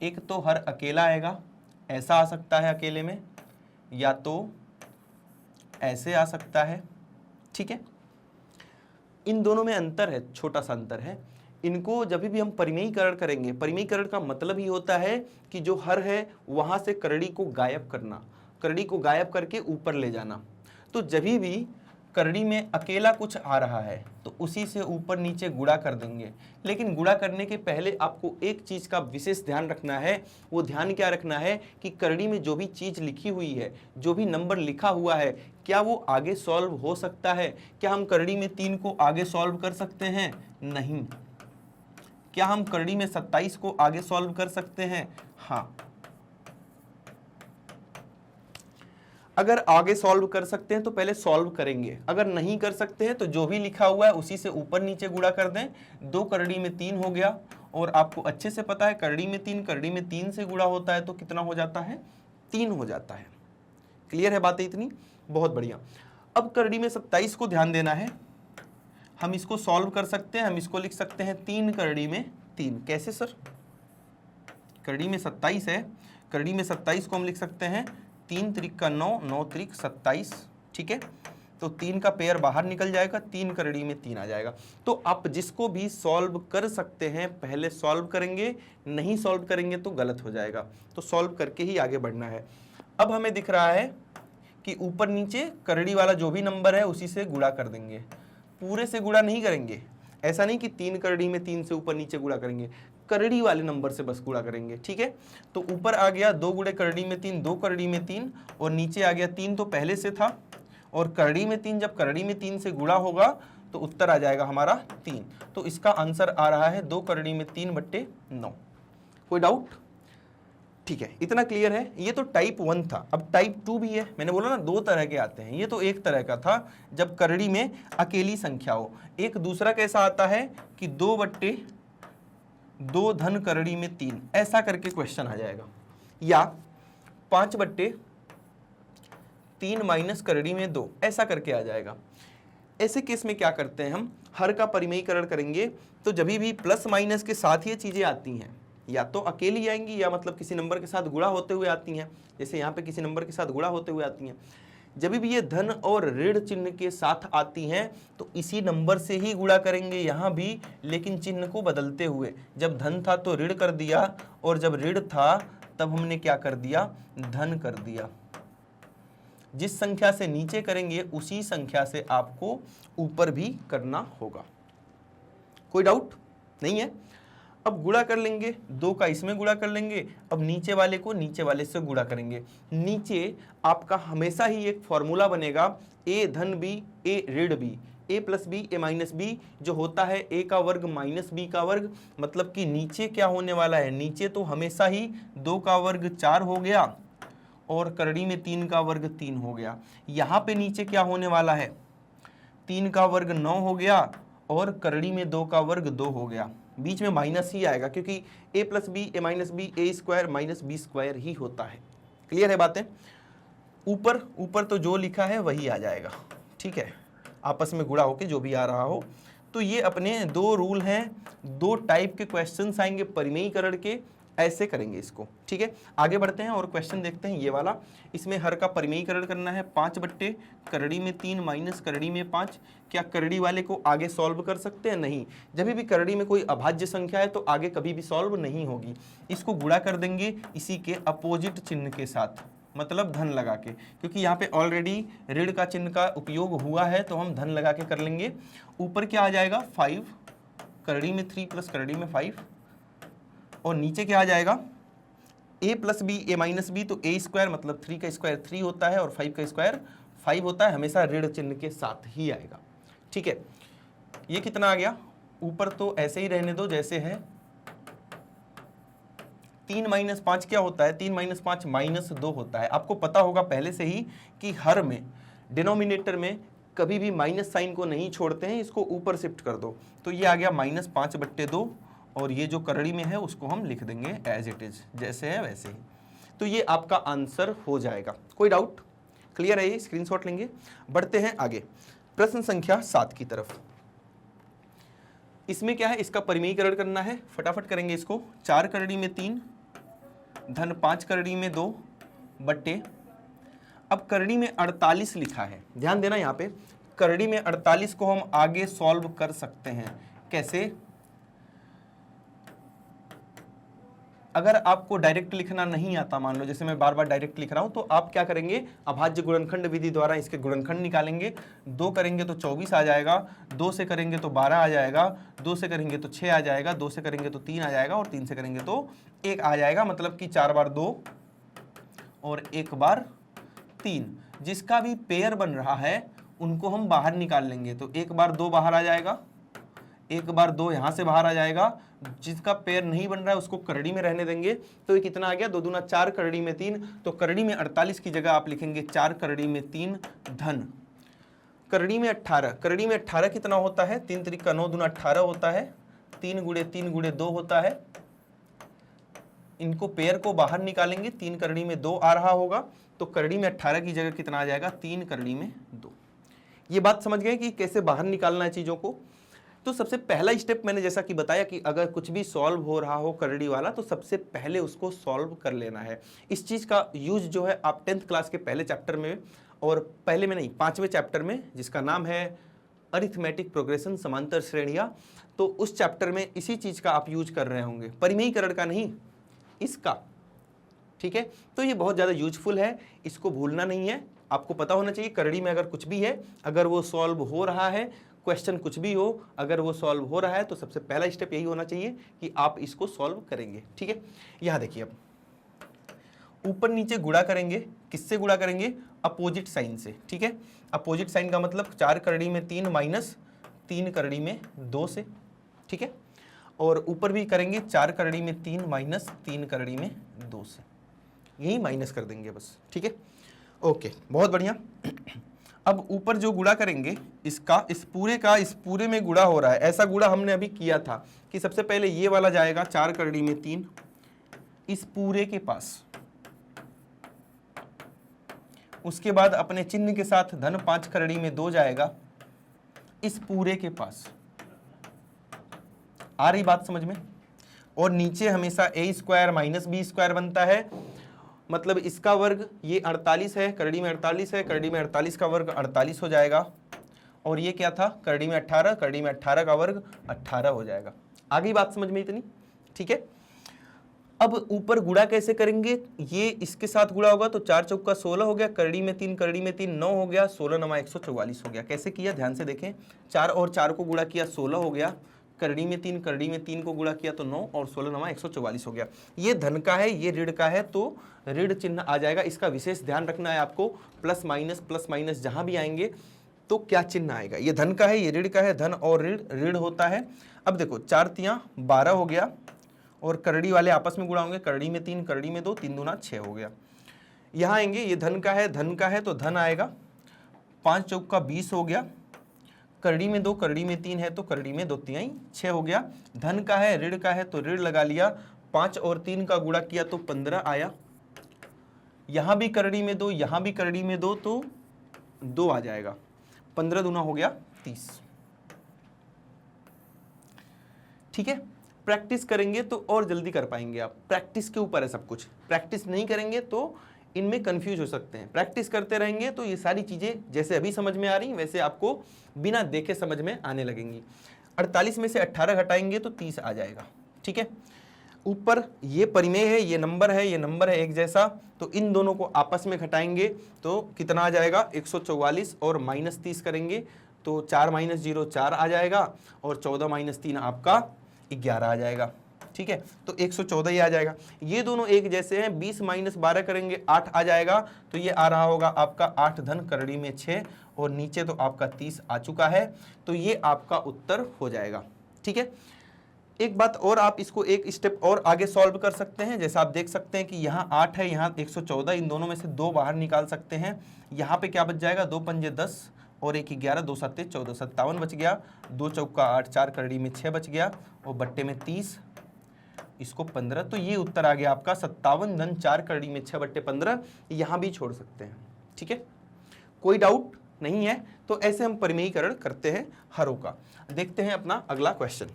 एक तो हर अकेला आएगा, ऐसा आ सकता है अकेले में, या तो ऐसे आ सकता है। ठीक है, इन दोनों में अंतर है, छोटा सा अंतर है। इनको जब भी हम परिमेयीकरण करेंगे, परिमेयीकरण का मतलब ही होता है कि जो हर है वहां से करड़ी को गायब करना, करड़ी को गायब करके ऊपर ले जाना। तो जब भी करड़ी में अकेला कुछ आ रहा है तो उसी से ऊपर नीचे गुणा कर देंगे। लेकिन गुणा करने के पहले आपको एक चीज का विशेष ध्यान रखना है। वो ध्यान क्या रखना है कि करड़ी में जो भी चीज लिखी हुई है, जो भी नंबर लिखा हुआ है, क्या वो आगे सॉल्व हो सकता है? क्या हम करड़ी में 3 को आगे सॉल्व कर सकते हैं? नहीं। क्या हम करड़ी में 27 को आगे सॉल्व कर सकते हैं? हाँ। अगर आगे सॉल्व कर सकते हैं तो पहले सॉल्व करेंगे, अगर नहीं कर सकते हैं तो जो भी लिखा हुआ है उसी से ऊपर नीचे गुणा कर दें। 2 करड़ी में 3 हो गया, और आपको अच्छे से पता है करड़ी में 3 से गुणा होता है तो कितना हो जाता है? 3 हो जाता है। क्लियर है बातें इतनी? बहुत बढ़िया। अब करड़ी में 27 को ध्यान देना है, हम इसको सॉल्व कर सकते हैं। हम इसको लिख सकते हैं 3 करड़ी में 3। कैसे सर? करड़ी में 27 है, करड़ी में 27 को हम लिख सकते हैं 3 त्रिक का 9, 9 त्रिक 27। ठीक है, तो 3 का पेयर बाहर निकल जाएगा, 3 करड़ी में 3 आ जाएगा। तो आप जिसको भी सॉल्व कर सकते हैं पहले सॉल्व करेंगे, नहीं सॉल्व करेंगे तो गलत हो जाएगा, तो सॉल्व करके ही आगे बढ़ना है। अब हमें दिख रहा है कि ऊपर नीचे करड़ी वाला जो भी नंबर है उसी से गुणा कर देंगे, पूरे से गुणा नहीं करेंगे। ऐसा नहीं कि 3 करड़ी में 3 से ऊपर नीचे गुणा करेंगे, करड़ी वाले नंबर से बस गुणा करेंगे, ठीक है। तो ऊपर आ गया 2 गुणे करड़ी में 3, 2 करड़ी में 3, और नीचे आ गया 3 तो पहले से था, और करड़ी में 3 जब करड़ी में 3 से गुणा होगा तो उत्तर आ जाएगा हमारा 3। तो इसका आंसर आ रहा है 2 करड़ी में 3/9। कोई डाउट? ठीक है, इतना क्लियर है। ये तो टाइप 1 था। अब टाइप 2 भी है। मैंने बोला ना 2 तरह के आते हैं, ये तो एक तरह का था जब करड़ी में अकेली संख्या हो। एक दूसरा कैसा आता है कि 2/2 धन करड़ी में 3, ऐसा करके क्वेश्चन आ जाएगा, या 5/3 माइनस करड़ी में 2, ऐसा करके आ जाएगा। ऐसे केस में क्या करते हैं हम, हर का परिमेयीकरण करेंगे तो जब भी प्लस माइनस के साथ ये चीजें आती हैं, या तो अकेली आएंगी या मतलब किसी नंबर के साथ गुणा होते हुए आती हैं, जैसे यहाँ पे किसी नंबर के साथ गुणा होते हुए आती हैं। जब भी ये धन और ऋण चिन्ह के साथ आती हैं तो इसी नंबर से ही गुणा करेंगे यहाँ भी, लेकिन चिन्ह को बदलते हुए। जब धन था तो ऋण कर दिया, और जब ऋण था तब हमने क्या कर दिया, धन कर दिया। जिस संख्या से नीचे करेंगे उसी संख्या से आपको ऊपर भी करना होगा। कोई डाउट नहीं है? अब गुणा कर लेंगे, 2 का इसमें गुणा कर लेंगे, अब नीचे वाले को नीचे वाले से गुणा करेंगे। नीचे आपका हमेशा ही एक फॉर्मूला बनेगा, a धन b a ऋण b, a plus B a minus B, जो होता है a का वर्ग माइनस b का वर्ग। मतलब कि नीचे क्या होने वाला है, नीचे तो हमेशा ही 2 का वर्ग 4 हो गया और करड़ी में 3 का वर्ग 3 हो गया। यहाँ पे नीचे क्या होने वाला है, 3 का वर्ग 9 हो गया और करड़ी में 2 का वर्ग 2 हो गया। बीच में माइनस ही आएगा क्योंकि a plus B a minus B a square minus B square ही होता है। क्लियर है बातें? ऊपर ऊपर तो जो लिखा है वही आ जाएगा, ठीक है, आपस में गुणा होके जो भी आ रहा हो। तो ये अपने 2 रूल हैं, 2 टाइप के क्वेश्चंस आएंगे परिमेयीकरण के, ऐसे करेंगे इसको, ठीक है। आगे बढ़ते हैं और क्वेश्चन देखते हैं ये वाला। इसमें हर का परिमेयीकरण करना है, 5 करड़ी में 3 माइनस करड़ी में 5। क्या करड़ी वाले को आगे सॉल्व कर सकते हैं? नहीं। जब भी करड़ी में कोई अभाज्य संख्या है तो आगे कभी भी सॉल्व नहीं होगी। इसको गुणा कर देंगे इसी के अपोजिट चिन्ह के साथ, मतलब धन लगा के, क्योंकि यहाँ पे ऑलरेडी ऋण का चिन्ह का उपयोग हुआ है तो हम धन लगा के कर लेंगे। ऊपर क्या आ जाएगा, 5 करड़ी में 3 प्लस करड़ी में 5, और नीचे क्या आ जाएगा, a plus B a minus B, तो a स्क्वायर मतलब 3 का स्क्वायर 3 होता है और 5 का स्क्वायर 5 होता है, हमेशा ऋण चिन्ह के साथ ही आएगा, ठीक है। ये कितना आ गया, ऊपर तो ऐसे ही रहने दो जैसे है। 3 माइनस 5 क्या होता है, 3 माइनस 5 माइनस 2 होता है। आपको पता होगा पहले से ही कि हर में डिनोमिनेटर में कभी भी माइनस साइन को नहीं छोड़ते हैं, इसको ऊपर शिफ्ट कर दो। तो ये आ गया -5/2, और ये जो करड़ी में है उसको हम लिख देंगे एज इट इज, जैसे है वैसे ही। तो ये आपका आंसर हो जाएगा। कोई डाउट? क्लियर है? ये स्क्रीनशॉट लेंगे। बढ़ते हैं आगे प्रश्न संख्या 7 की तरफ। इसमें क्या है, इसका परिमेयीकरण करना है, फटाफट करेंगे इसको। 4 करड़ी में 3 धन 5 करड़ी में 2 बट्टे, अब करड़ी में 48 लिखा है, ध्यान देना यहाँ पे। करड़ी में 48 को हम आगे सॉल्व कर सकते हैं। कैसे? अगर आपको डायरेक्ट लिखना नहीं आता, मान लो जैसे मैं बार बार डायरेक्ट लिख रहा हूं, तो आप क्या करेंगे, अभाज्य गुणनखंड विधि द्वारा इसके गुणनखंड निकालेंगे। 2 करेंगे तो 24 आ जाएगा, 2 से करेंगे तो 12 आ जाएगा, 2 से करेंगे तो 6 आ जाएगा, 2 से करेंगे तो 3 आ जाएगा, और 3 से करेंगे तो 1 आ जाएगा। मतलब कि 4 बार 2 और 1 बार 3, जिसका भी पेयर बन रहा है उनको हम बाहर निकाल लेंगे। तो 1 बार 2 बाहर आ जाएगा, 1 बार 2 यहाँ से बाहर आ जाएगा। जिसका पेयर नहीं बन रहा है उसको करड़ी में रहने देंगे। तो ये कितना आ गया, 2 दूना 4 करड़ी में 3। तो करड़ी में 48 की जगह आप लिखेंगे 4 करड़ी में 3 धन करड़ी में 18। करड़ी में 18 कितना होता है, 3 त्रिका 9 दूना 18 होता है, 3 गुणे 3 गुणे 2 होता है। इनको पेयर को बाहर निकालेंगे, 3 करड़ी में 2 आ रहा होगा, तो करड़ी में 18 की जगह कितना आ जाएगा, 3 करड़ी में 2। ये बात समझ गए कि कैसे बाहर निकालना है चीजों को। तो सबसे पहला स्टेप मैंने जैसा कि बताया कि अगर कुछ भी सॉल्व हो रहा हो करड़ी वाला, तो सबसे पहले उसको सॉल्व कर लेना है। इस चीज का यूज जो है आप 10th क्लास के पहले चैप्टर में और पहले में नहीं, 5वें चैप्टर में, जिसका नाम है अरिथमेटिक प्रोग्रेशन, समांतर श्रेणियां, तो उस चैप्टर में इसी चीज का आप यूज कर रहे होंगे, परिमेयीकरण का नहीं, इसका। ठीक है, तो ये बहुत ज्यादा यूजफुल है, इसको भूलना नहीं है, आपको पता होना चाहिए करड़ी में अगर कुछ भी है, अगर वो सॉल्व हो रहा है, क्वेश्चन कुछ भी हो, अगर वो सॉल्व हो रहा है तो सबसे पहला स्टेप यही होना चाहिए कि आप इसको सॉल्व करेंगे। ठीक है, यहां देखिए, अब ऊपर नीचे गुणा करेंगे, किससे गुणा करेंगे? अपोजिट साइन से। ठीक है, अपोजिट साइन का मतलब 4 करड़ी में 3 माइनस 3 करड़ी में 2 से। ठीक है, और ऊपर भी करेंगे 4 करड़ी में 3 माइनस 3 करड़ी में 2 से, यही माइनस कर देंगे बस। ठीक है, ओके, बहुत बढ़िया। अब ऊपर जो गुणा करेंगे, इसका इस पूरे में गुणा हो रहा है, ऐसा गुणा हमने अभी किया था कि सबसे पहले ये वाला जाएगा 4 करड़ी में 3 इस पूरे के पास, उसके बाद अपने चिन्ह के साथ धन 5 करड़ी में 2 जाएगा इस पूरे के पास। आ रही बात समझ में? और नीचे हमेशा a square minus B square बनता है, मतलब इसका वर्ग ये 48 है, करड़ी में 48 है, करड़ी में 48 का वर्ग 48 हो जाएगा, और ये क्या था? करड़ी में 18, करड़ी में 18 का वर्ग 18 हो जाएगा। आ गई बात समझ में इतनी? ठीक है, अब ऊपर गुणा कैसे करेंगे? ये इसके साथ गुणा होगा तो 4 चौका 16 हो गया, करड़ी में 3 9 हो गया, 16 9 144 हो गया। कैसे किया ध्यान से देखें, 4 और 4 को गुणा किया 16 हो गया, करड़ी में 3 को गुणा किया तो 9, और 16 9 144 हो गया। ये धन का है, ये ऋण का है, तो ऋण चिन्ह आ जाएगा। इसका विशेष ध्यान रखना है आपको, प्लस माइनस जहां भी आएंगे तो क्या चिन्ह आएगा। ये धन का है, ये ऋण का है, धन और ऋण ऋण होता है। अब देखो 4 तियां 12 हो गया, और करड़ी वाले आपस में गुणा होंगे, करड़ी में 3 करड़ी में 2, 3 दूना 6 हो गया। यहाँ आएंगे, ये धन का है तो धन आएगा, 5 चौका 20 हो गया, करड़ी में 2 करड़ी में 3 है तो करड़ी में 2 तिहाई 6 हो गया। धन का है, ऋण का है तो ऋण लगा लिया, 5 और 3 का गुणा किया तो 15 आया, यहां भी करड़ी में 2, यहां भी करड़ी में 2 तो 2 आ जाएगा, 15 दूना हो गया 30। ठीक है, प्रैक्टिस करेंगे तो और जल्दी कर पाएंगे आप, प्रैक्टिस के ऊपर है सब कुछ। प्रैक्टिस नहीं करेंगे तो इनमें कंफ्यूज हो सकते हैं, प्रैक्टिस करते रहेंगे तो ये सारी चीजें जैसे अभी समझ में आ रही वैसे आपको बिना देखे समझ में आने लगेंगी। 48 में से 18 घटाएंगे तो 30 आ जाएगा। ठीक है, ऊपर ये परिमेय है, ये नंबर है, ये नंबर है एक जैसा, तो इन दोनों को आपस में घटाएंगे तो कितना आ जाएगा? 144, और माइनस 30 करेंगे तो 4 माइनस 0 4 आ जाएगा, और 14 माइनस 3 आपका 11 आ जाएगा। ठीक है, तो 114 ही आ जाएगा। ये दोनों एक जैसे हैं, 20 माइनस 12 करेंगे 8 आ जाएगा, तो ये आ रहा होगा आपका 8 धन करड़ी में 6, और नीचे तो आपका 30 आ चुका है, तो ये आपका उत्तर हो जाएगा। ठीक है, एक बात और, आप इसको एक स्टेप और आगे सॉल्व कर सकते हैं। जैसा आप देख सकते हैं कि यहाँ 8 है, यहाँ 114, इन दोनों में से 2 बाहर निकाल सकते हैं। यहाँ पे क्या बच जाएगा? 2 पंजे 10 और 1 11, 2 सत्ते 14, 57 बच गया, 2 चौका 8, 4 करड़ी में 6 बच गया, और बट्टे में 30, इसको 15, तो ये उत्तर आ गया आपका 57 धन 4 करड़ी में 6 बट्टे 15। यहाँ भी छोड़ सकते हैं। ठीक है, कोई डाउट नहीं है? तो ऐसे हम परिमेयीकरण करते हैं हरों का। देखते हैं अपना अगला क्वेश्चन।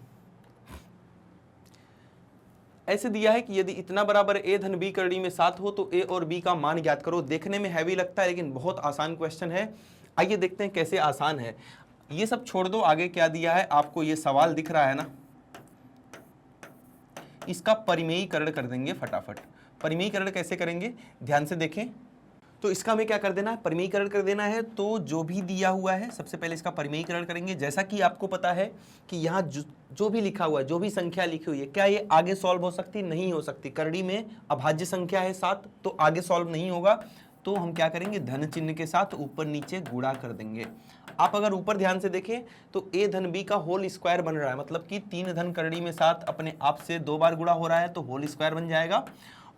ऐसे दिया है कि यदि इतना बराबर a धन b करड़ी में 7 हो तो a और b का मान ज्ञात करो। देखने में हैवी लगता है लेकिन बहुत आसान क्वेश्चन है। आइए देखते हैं कैसे आसान है। ये सब छोड़ दो, आगे क्या दिया है आपको, ये सवाल दिख रहा है ना, इसका परिमेयीकरण कर देंगे फटाफट। परिमेयीकरण कैसे करेंगे ध्यान से देखें। तो इसका हमें क्या कर देना है? परिमेयीकरण कर देना है। तो जो भी दिया हुआ है सबसे पहले इसका परिमेयीकरण करेंगे। जैसा कि आपको पता है कि यहाँ जो भी लिखा हुआ है, जो भी संख्या लिखी हुई है, क्या ये आगे सॉल्व हो सकती? नहीं हो सकती। करड़ी में अभाज्य संख्या है 7, तो आगे सॉल्व नहीं होगा। तो हम क्या करेंगे? धन चिन्ह के साथ ऊपर नीचे गुणा कर देंगे। आप अगर ऊपर ध्यान से देखें तो a धन b का होल स्क्वायर बन रहा है, मतलब कि 3 धन करड़ी में 7 अपने आप से 2 बार गुणा हो रहा है, तो होल स्क्वायर बन जाएगा।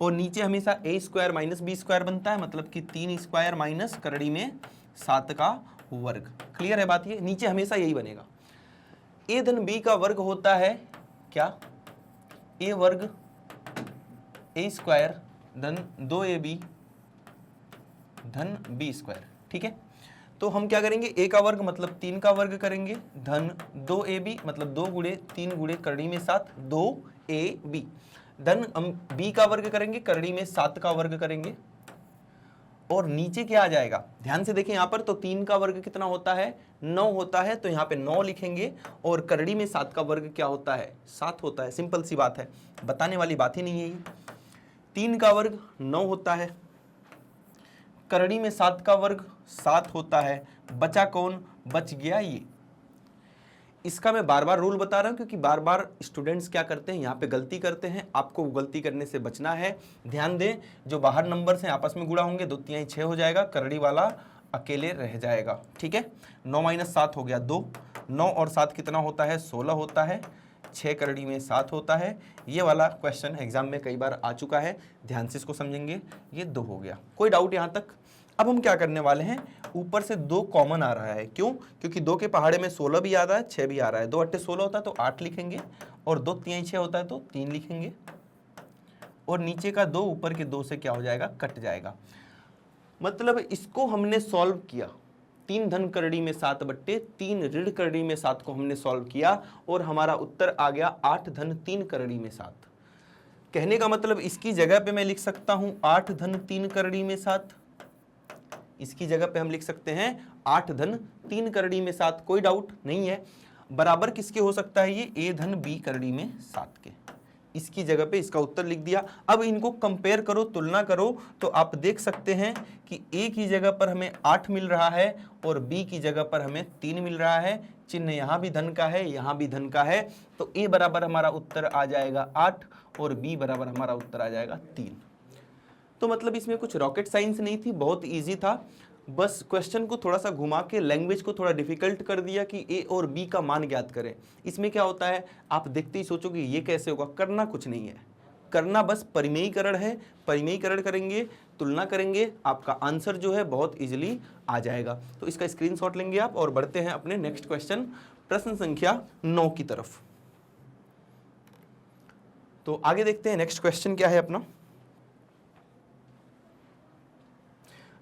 और नीचे हमेशा a square minus b square बनता है, मतलब कि 3 स्क्वायर माइनस करड़ी में 7 का वर्ग। क्लियर है बात? ये नीचे हमेशा यही बनेगा। a धन b का वर्ग होता है क्या? a वर्ग a स्क्वायर धन 2ab धन b स्क्वायर। ठीक है, तो हम क्या करेंगे? a का वर्ग मतलब 3 का वर्ग करेंगे, धन 2ab मतलब 2 गुणे 3 गुणे करड़ी में 7 2ab, धन हम b का वर्ग करेंगे, करड़ी में 7 का वर्ग करेंगे, और नीचे क्या आ जाएगा, ध्यान से देखें यहाँ पर, तो 3 का वर्ग कितना होता है, 9 होता है, तो यहाँ पे 9 लिखेंगे। और करड़ी में 7 का वर्ग क्या होता है, 7 होता है। सिंपल सी बात है, बताने वाली बात ही नहीं है ये। 3 का वर्ग 9 होता है, करड़ी में 7 का वर्ग 7 होता है। बचा कौन, बच गया ये। इसका मैं बार बार रूल बता रहा हूं क्योंकि बार बार स्टूडेंट्स क्या करते हैं, यहाँ पे गलती करते हैं। आपको गलती करने से बचना है। ध्यान दें, जो बाहर नंबर से आपस में गुणा होंगे, 2 3 6 हो जाएगा, करड़ी वाला अकेले रह जाएगा। ठीक है, 9 - 7 हो गया 2, 9 और 7 कितना होता है, 16 होता है। 6 करड़ी में 7 होता है। ये वाला क्वेश्चन एग्जाम में कई बार आ चुका है, ध्यान से इसको समझेंगे। ये 2 हो गया, कोई डाउट यहाँ तक। अब हम क्या करने वाले हैं, ऊपर से 2 कॉमन आ रहा है। क्यों, क्योंकि 2 के पहाड़े में 16 भी आ रहा है, 6 भी आ रहा है। 2 × 8 = 16 होता है तो 8 लिखेंगे, और 2 × 3 = 6 होता है तो 3 लिखेंगे। और नीचे का 2 ऊपर के 2 से क्या हो जाएगा, कट जाएगा। मतलब इसको हमने सॉल्व किया, 3 धन करड़ी में 7 बट्टे 3 ऋण करड़ी में 7 को हमने सॉल्व किया, और हमारा उत्तर आ गया 8 धन 3 करड़ी में 7। कहने का मतलब इसकी जगह पे मैं लिख सकता हूं 8 धन 3 करड़ी में 7। इसकी जगह पे हम लिख सकते हैं 8 धन 3 करड़ी में 7, कोई डाउट नहीं है। बराबर किसके हो सकता है, ये a धन b करड़ी में 7 के। इसकी जगह पे इसका उत्तर लिख दिया। अब इनको कंपेयर करो, तुलना करो, तो आप देख सकते हैं कि a की जगह पर हमें 8 मिल रहा है और b की जगह पर हमें 3 मिल रहा है। चिन्ह यहाँ भी धन का है, यहाँ भी धन का है, तो a बराबर हमारा उत्तर आ जाएगा 8 और b बराबर हमारा उत्तर आ जाएगा 3। तो मतलब इसमें कुछ रॉकेट साइंस नहीं थी, बहुत इजी था। बस क्वेश्चन को थोड़ा सा घुमा के लैंग्वेज को थोड़ा डिफिकल्ट कर दिया कि ए और बी का मान ज्ञात करें। इसमें क्या होता है, आप देखते ही सोचोगे ये कैसे होगा, करना कुछ नहीं है, करना बस परिमेयीकरण है। परिमेयीकरण करेंगे, तुलना करेंगे, आपका आंसर जो है बहुत इजीली आ जाएगा। तो इसका स्क्रीनशॉट लेंगे आप और बढ़ते हैं अपने नेक्स्ट क्वेश्चन, प्रश्न संख्या 9 की तरफ। तो आगे देखते हैं नेक्स्ट क्वेश्चन क्या है अपना।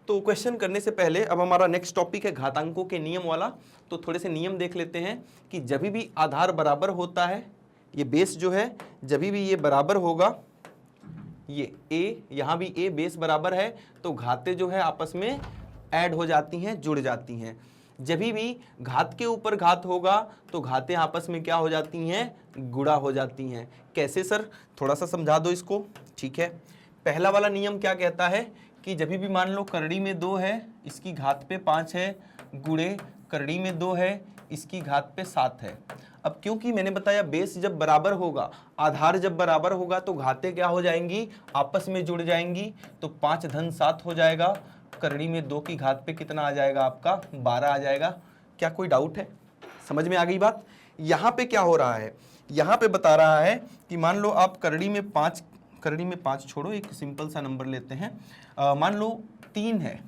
तो क्वेश्चन करने से पहले अब हमारा नेक्स्ट टॉपिक है घातांकों के नियम वाला। तो थोड़े से नियम देख लेते हैं कि जब भी आधार बराबर होता है, ये बेस जो है जब भी ये बराबर होगा, ये a, यहाँ भी a बेस बराबर है, तो घातें जो है आपस में ऐड हो जाती हैं, जुड़ जाती हैं। जब भी घात के ऊपर घात होगा तो घातें आपस में क्या हो जाती हैं, गुणा हो जाती हैं। कैसे सर, थोड़ा सा समझा दो इसको। ठीक है, पहला वाला नियम क्या कहता है कि जब भी मान लो करड़ी में 2 है, इसकी घात पे 5 है, गुणे करड़ी में 2 है, इसकी घात पे 7 है। अब क्योंकि मैंने बताया बेस जब बराबर होगा, आधार जब बराबर होगा, तो घातें क्या हो जाएंगी, आपस में जुड़ जाएंगी। तो 5 धन 7 हो जाएगा, करड़ी में 2 की घात पे कितना आ जाएगा, आपका 12 आ जाएगा। क्या कोई डाउट है, समझ में आ गई बात। यहाँ पे क्या हो रहा है, यहाँ पे बता रहा है कि मान लो आप करड़ी में 5 छोड़ो, एक सिंपल सा नंबर लेते हैं। मान लो 3 है,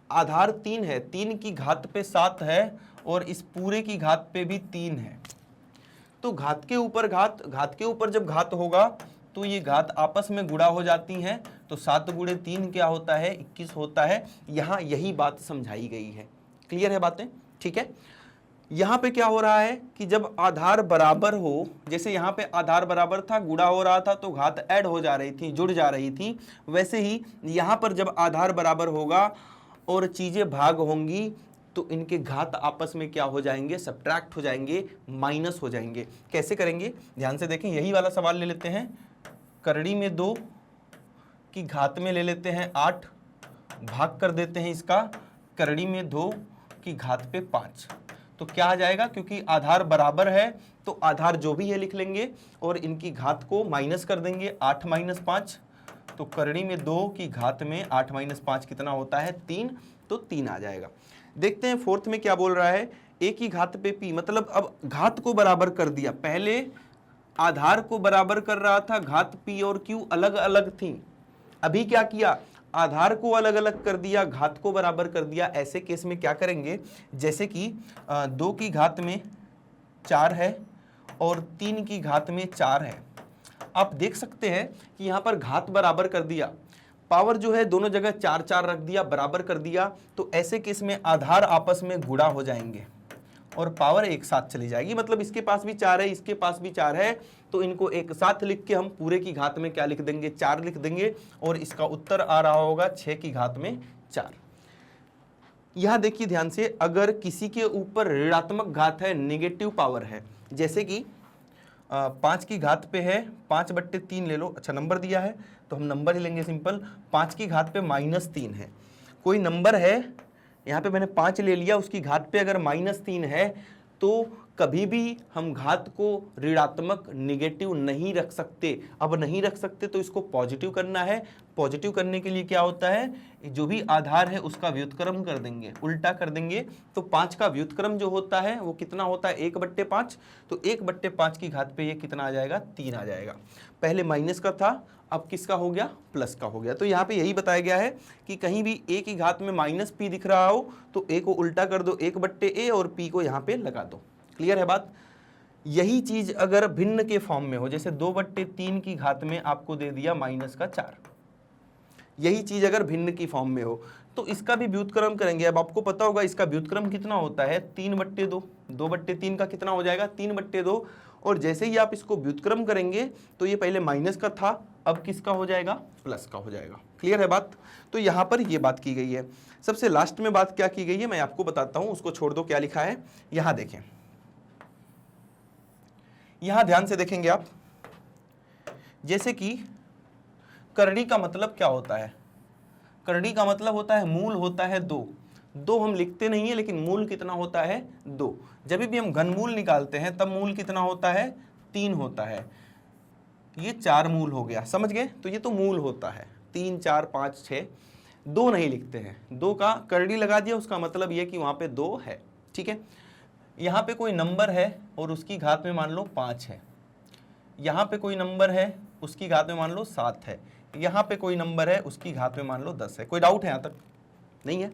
आधार 3 है, 3 की घात पे 7 है और इस पूरे की घात पे भी 3 है। तो घात के ऊपर जब घात होगा तो ये घात आपस में गुणा हो जाती हैं। तो 7 × 3 क्या होता है, 21 होता है। यहाँ यही बात समझाई गई है। क्लियर है बातें, ठीक है। यहाँ पे क्या हो रहा है कि जब आधार बराबर हो, जैसे यहाँ पे आधार बराबर था, गुणा हो रहा था, तो घात ऐड हो जा रही थी, जुड़ जा रही थी। वैसे ही यहाँ पर जब आधार बराबर होगा और चीज़ें भाग होंगी, तो इनके घात आपस में क्या हो जाएंगे, सब्ट्रैक्ट हो जाएंगे, माइनस हो जाएंगे। कैसे करेंगे, ध्यान से देखें। यही वाला सवाल ले लेते हैं, करड़ी में 2 की घात में ले लेते हैं 8, भाग कर देते हैं इसका करड़ी में 2 की घात पे 5। तो क्या आ जाएगा, क्योंकि आधार बराबर है तो आधार जो भी है लिख लेंगे और इनकी घात को माइनस कर देंगे, 8 - 5। तो करड़ी में 2 की घात में 8 - 5 कितना होता है, 3। तो 3 आ जाएगा। देखते हैं फोर्थ में क्या बोल रहा है, a की घात पे p, मतलब अब घात को बराबर कर दिया। पहले आधार को बराबर कर रहा था, घात p और q अलग अलग थी। अभी क्या किया, आधार को अलग अलग कर दिया, घात को बराबर कर दिया। ऐसे केस में क्या करेंगे, जैसे कि 2 की घात में 4 है और 3 की घात में 4 है। आप देख सकते हैं कि यहाँ पर घात बराबर कर दिया, पावर जो है दोनों जगह 4 4 रख दिया, बराबर कर दिया। तो ऐसे केस में आधार आपस में गुणा हो जाएंगे और पावर एक साथ चली जाएगी। मतलब इसके पास भी 4 है, इसके पास भी 4 है, तो इनको एक साथ लिख के हम पूरे की घात में क्या लिख देंगे, 4 लिख देंगे। और इसका उत्तर आ रहा होगा 6 की घात में 4। यहां देखिए ध्यान से, अगर किसी के ऊपर ऋणात्मक घात है, नेगेटिव पावर है, जैसे कि 5 की घात पे है 5/3 ले लो, अच्छा नंबर दिया है तो हम नंबर ही लेंगे सिंपल। 5 की घात पे -3 है, कोई नंबर है, यहाँ पे मैंने 5 ले लिया, उसकी घात पे अगर -3 है तो कभी भी हम घात को ऋणात्मक नेगेटिव नहीं रख सकते। अब नहीं रख सकते तो इसको पॉजिटिव करना है। पॉजिटिव करने के लिए क्या होता है, जो भी आधार है उसका व्युत्क्रम कर देंगे, उल्टा कर देंगे। तो 5 का व्युत्क्रम जो होता है वो कितना होता है, 1/5। तो 1/5 की घात पे ये कितना आ जाएगा, 3 आ जाएगा। पहले माइनस का था, अब किसका हो गया, प्लस का हो गया। तो यहाँ पे यही बताया गया है कि कहीं भी a की घात में -p दिख रहा हो तो a को उल्टा कर दो 1/a और p को यहाँ पे लगा दो। क्लियर है बात। यही चीज अगर भिन्न के फॉर्म में हो, जैसे 2/3 की घात में आपको दे दिया -4, यही चीज अगर भिन्न की फॉर्म में हो तो इसका भी व्युत्क्रम करेंगे। अब आपको पता होगा इसका व्युत्क्रम कितना होता है, 3/2। 2/3 का कितना हो जाएगा, 3/2। और जैसे ही आप इसको व्युत्क्रम करेंगे तो ये पहले माइनस का था, अब किसका हो जाएगा, प्लस का हो जाएगा। क्लियर है बात। तो यहां पर ये बात की गई है। सबसे लास्ट में बात क्या की गई है मैं आपको बताता हूं, उसको छोड़ दो, क्या लिखा है यहां देखें। यहां ध्यान से देखेंगे आप, जैसे कि करड़ी का मतलब क्या होता है, करड़ी का मतलब होता है मूल होता है 2 हम लिखते नहीं है लेकिन मूल कितना होता है, 2। जब भी हम घनमूल निकालते हैं तब मूल कितना होता है, 3 होता है। ये 4 मूल हो गया, समझ गए। तो ये तो मूल होता है 3 4 5 6, 2 नहीं लिखते हैं। 2 का करड़ी लगा दिया, उसका मतलब ये कि वहां पे 2 है। ठीक है, यहाँ पे कोई नंबर है और उसकी घात में मान लो 5 है, यहाँ पे कोई नंबर है उसकी घात में मान लो 7 है, यहाँ पे कोई नंबर है उसकी घात में मान लो 10 है। कोई डाउट है यहाँ तक, नहीं है।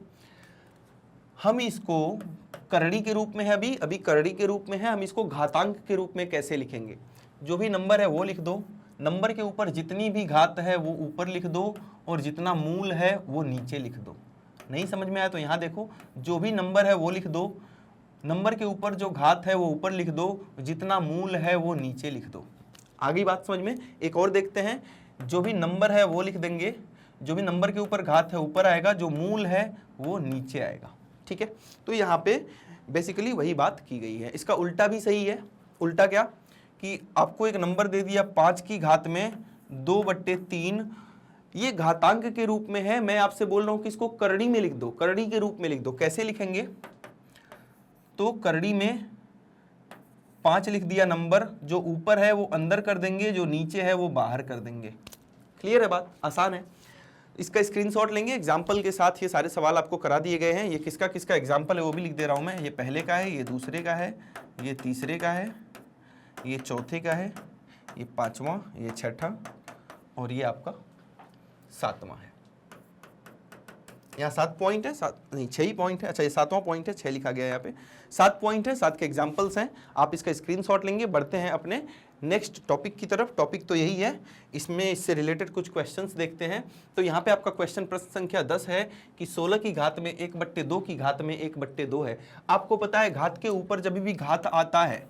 हम इसको करड़ी के रूप में है, अभी करड़ी के रूप में है, हम इसको घातांक के रूप में कैसे लिखेंगे, जो भी नंबर है वो लिख दो, नंबर के ऊपर जितनी भी घात है वो ऊपर लिख दो और जितना मूल है वो नीचे लिख दो। नहीं समझ में आया तो यहाँ देखो, जो भी नंबर है वो लिख दो, नंबर के ऊपर जो घात है वो ऊपर लिख दो, जितना मूल है वो नीचे लिख दो। आगे बात समझ में। एक और देखते हैं, जो भी नंबर है वो लिख देंगे, जो भी नंबर के ऊपर घात है ऊपर आएगा, जो मूल है वो नीचे आएगा। ठीक है, तो यहाँ पे बेसिकली वही बात की गई है। इसका उल्टा भी सही है। उल्टा क्या, कि आपको एक नंबर दे दिया 5 की घात में 2/3, ये घातांक के रूप में है। मैं आपसे बोल रहा हूं कि इसको करड़ी में लिख दो, करड़ी के रूप में लिख दो। कैसे लिखेंगे, तो करड़ी में 5 लिख दिया, नंबर जो ऊपर है वो अंदर कर देंगे, जो नीचे है वो बाहर कर देंगे। क्लियर है बात, आसान है। इसका स्क्रीनशॉट लेंगे, एग्जाम्पल के साथ ये सारे सवाल आपको करा दिए गए हैं। ये किसका किसका एग्जाम्पल है वो भी लिख दे रहा हूं मैं। ये पहले का है, ये दूसरे का है, ये तीसरे का है, ये चौथे का है, ये पांचवा, ये छठा और ये आपका 7वां है। यहाँ 7 पॉइंट है, 7 नहीं 6 ही पॉइंट है। अच्छा ये 7वां पॉइंट है, 6 लिखा गया है यहाँ पे। 7 पॉइंट है, 7 के एग्जाम्पल्स हैं। आप इसका स्क्रीनशॉट लेंगे। बढ़ते हैं अपने नेक्स्ट टॉपिक की तरफ। टॉपिक तो यही है, इसमें इससे रिलेटेड कुछ क्वेश्चंस देखते हैं। तो यहाँ पे आपका क्वेश्चन प्रश्न संख्या 10 है कि 16 की घात में 1/2 की घात में 1/2 है। आपको पता है घात के ऊपर जब भी घात आता है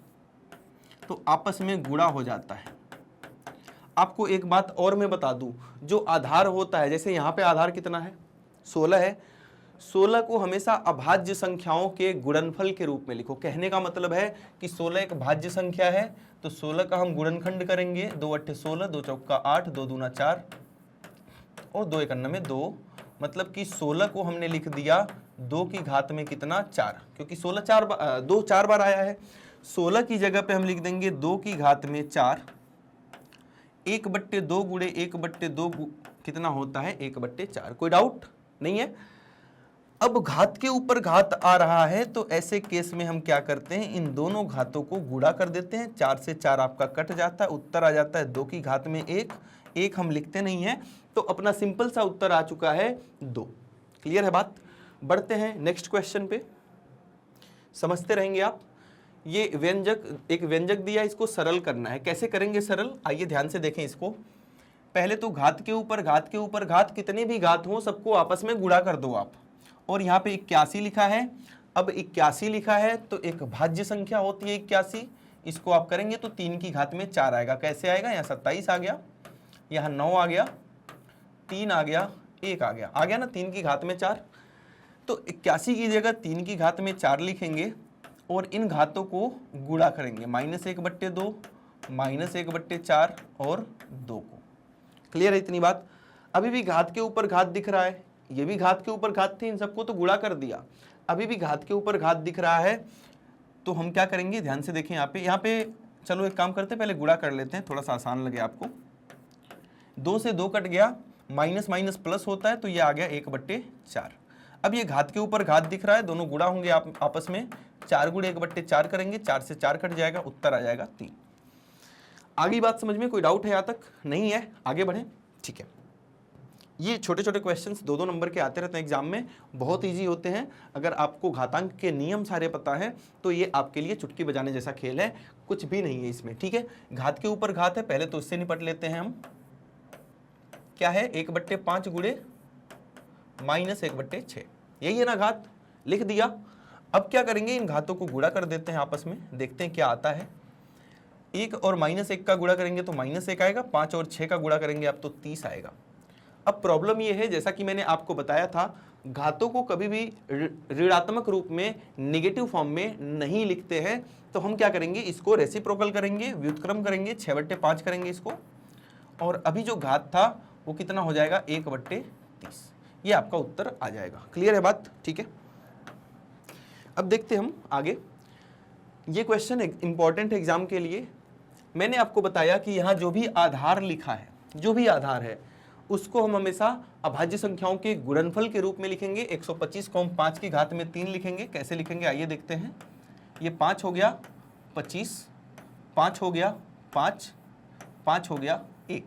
तो आपस में गुणा हो जाता है। आपको एक बात और मैं बता दूं, जो आधार होता है, जैसे यहाँ पे आधार कितना है, 16 है, 16 को हमेशा अभाज्य संख्याओं के गुणनफल के रूप में लिखो। कहने का मतलब है कि 16 एक भाज्य संख्या है, तो 16 का हम गुणनखंड करेंगे, 2/8 16, 2 चौका 8, 2 दूना 4 और 2 1 में 2। मतलब कि 16 को हमने लिख दिया 2 की घात में कितना, 4, क्योंकि 2 4 बार आया है। 16 की जगह पे हम लिख देंगे 2 की घात में 4। 1/2 गुणे 1/2 कितना होता है, 1/4। कोई डाउट नहीं है। अब घात के ऊपर घात आ रहा है तो ऐसे केस में हम क्या करते हैं, इन दोनों घातों को गुणा कर देते हैं। 4 से 4 आपका कट जाता है, उत्तर आ जाता है 2 की घात में 1। 1 हम लिखते नहीं है, तो अपना सिंपल सा उत्तर आ चुका है 2। क्लियर है बात। बढ़ते हैं नेक्स्ट क्वेश्चन पे, समझते रहेंगे आप। ये व्यंजक, एक व्यंजक दिया, इसको सरल करना है। कैसे करेंगे सरल, आइए ध्यान से देखें इसको। पहले तो घात के ऊपर घात के ऊपर घात, कितने भी घात हो सबको आपस में गुणा कर दो आप। और यहाँ पे 81 लिखा है। अब 81 लिखा है तो एक भाज्य संख्या होती है 81, इसको आप करेंगे तो 3 की घात में 4 आएगा। कैसे आएगा, यहाँ 27 आ गया, यहाँ 9 आ गया, 3 आ गया, 1 आ गया ना 3 की घात में 4। तो 81 की जगह 3 की घात में 4 लिखेंगे और इन घातों को गुणा करेंगे, -1/2 -1/4 और 2 को। क्लियर है इतनी बात? अभी भी घात के ऊपर घात दिख रहा है, ये भी घात के ऊपर घात थी, इन सबको तो गुणा कर दिया। अभी भी घात के ऊपर घात दिख रहा है, तो हम क्या करेंगे, ध्यान से देखें यहाँ पे चलो एक काम करते हैं, पहले गुणा कर लेते हैं, थोड़ा सा आसान लगे आपको। 2 से 2 कट गया, माइनस माइनस प्लस होता है, तो ये आ गया 1/4। अब ये घात के ऊपर घात दिख रहा है, दोनों गुणा होंगे आपस में, 4 गुणे 1/4 करेंगे, 4 से 4 कट जाएगा, उत्तर आ जाएगा 3। आगे बात समझ में कोई डाउट है यहाँ तक? नहीं है, आगे बढ़ें। ठीक है, ये छोटे छोटे क्वेश्चंस 2-2 नंबर के आते रहते हैं एग्जाम में, बहुत इजी होते हैं। अगर आपको घातांक के नियम सारे पता है तो ये आपके लिए चुटकी बजाने जैसा खेल है, कुछ भी नहीं है इसमें। ठीक है, घात के ऊपर घात है, पहले तो इससे निपट लेते हैं हम। क्या है, 1/5 गुणे -1/6, यही है ना घात, लिख दिया। अब क्या करेंगे, इन घातों को गुणा कर देते हैं आपस में, देखते हैं क्या आता है। 1 और -1 का गुणा करेंगे तो -1 आएगा, 5 और 6 का गुणा करेंगे अब तो 30 आएगा। अब प्रॉब्लम ये है, जैसा कि मैंने आपको बताया था, घातों को कभी भी ऋणात्मक रूप में, नेगेटिव फॉर्म में नहीं लिखते हैं। तो हम क्या करेंगे, इसको रेसिप्रोकल करेंगे, व्युत्क्रम करेंगे, 6/5 करेंगे इसको, और अभी जो घात था वो कितना हो जाएगा, 1/30। ये आपका उत्तर आ जाएगा। क्लियर है बात? ठीक है, अब देखते हैं हम आगे। ये क्वेश्चन इंपॉर्टेंट है एग्जाम के लिए। मैंने आपको बताया कि यहाँ जो भी आधार लिखा है, जो भी आधार है, उसको हम हमेशा अभाज्य संख्याओं के गुणनफल के रूप में लिखेंगे। 125 को हम 5 की घात में 3 लिखेंगे। कैसे लिखेंगे आइए देखते हैं। ये 5 हो गया 25, 5 हो गया 5, 5 हो गया 1।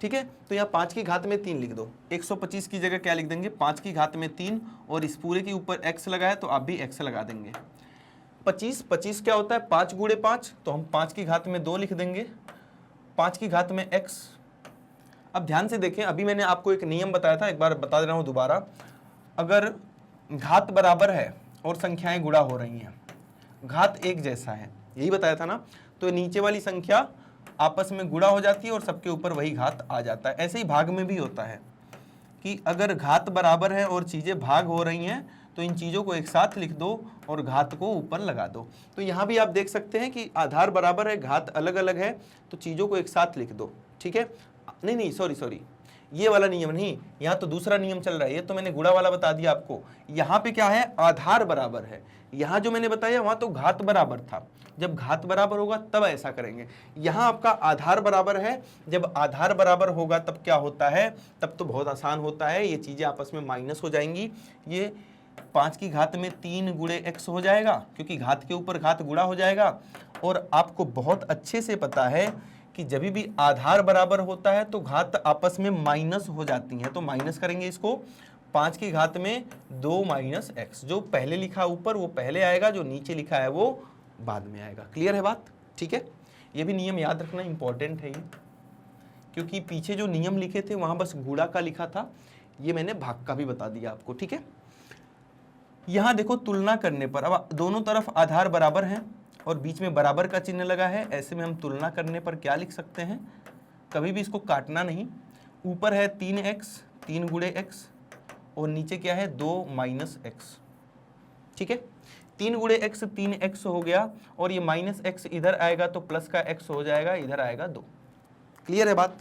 ठीक है, तो यहाँ 5 की घात में 3 लिख दो। 125 की जगह क्या लिख देंगे, 5 की घात में 3, और इस पूरे के ऊपर x लगा है तो आप भी x लगा देंगे। 25 क्या होता है, 5 गुणे 5, तो हम 5 की घात में 2 लिख देंगे, 5 की घात में x। अब ध्यान से देखें, अभी मैंने आपको एक नियम बताया था, एक बार बता दे रहा हूं दोबारा। अगर घात बराबर है और संख्याएं गुणा हो रही हैं, घात एक जैसा है, यही बताया था ना, तो नीचे वाली संख्या आपस में गुणा हो जाती है और सबके ऊपर वही घात आ जाता है। ऐसे ही भाग में भी होता है कि अगर घात बराबर है और चीजें भाग हो रही हैं तो इन चीजों को एक साथ लिख दो और घात को ऊपर लगा दो। तो यहाँ भी आप देख सकते हैं कि आधार बराबर है, घात अलग अलग है, तो चीजों को एक साथ लिख दो। ठीक है, नहीं सॉरी, ये वाला नियम नहीं, यहाँ तो दूसरा नियम चल रहा है। ये तो मैंने गुणा वाला बता दिया आपको। यहाँ पे क्या है, आधार बराबर है। यहाँ जो मैंने बताया वहां तो घात बराबर था। जब घात बराबर होगा तब ऐसा करेंगे। यहाँ आपका आधार बराबर है, जब आधार बराबर होगा तब क्या होता है, तब तो बहुत आसान होता है, ये चीजें आपस में माइनस हो जाएंगी। ये 5 की घात में 3 गुणे x हो जाएगा, क्योंकि घात के ऊपर घात गुणा हो जाएगा। और आपको बहुत अच्छे से पता है कि जब भी आधार बराबर होता है तो घात आपस में माइनस हो जाती हैं, तो माइनस करेंगे इसको। 5 की घात में 2 माइनस x, जो पहले लिखा ऊपर वो पहले आएगा, जो नीचे लिखा है वो बाद में आएगा। क्लियर है बात? ठीक है, ये भी नियम याद रखना इंपॉर्टेंट है ये, क्योंकि पीछे जो नियम लिखे थे वहां बस गुणा का लिखा था, ये मैंने भाग का भी बता दिया आपको। ठीक है, यहां देखो तुलना करने पर, अब दोनों तरफ आधार बराबर हैं और बीच में बराबर का चिन्ह लगा है, ऐसे में हम तुलना करने पर क्या लिख सकते हैं, कभी भी इसको काटना नहीं। ऊपर है 3x, 3 गुणे x, और नीचे क्या है 2 माइनस x। ठीक है, 3 गुणे x 3x हो गया, और ये माइनस x इधर आएगा तो प्लस का x हो जाएगा, इधर आएगा 2। क्लियर है बात?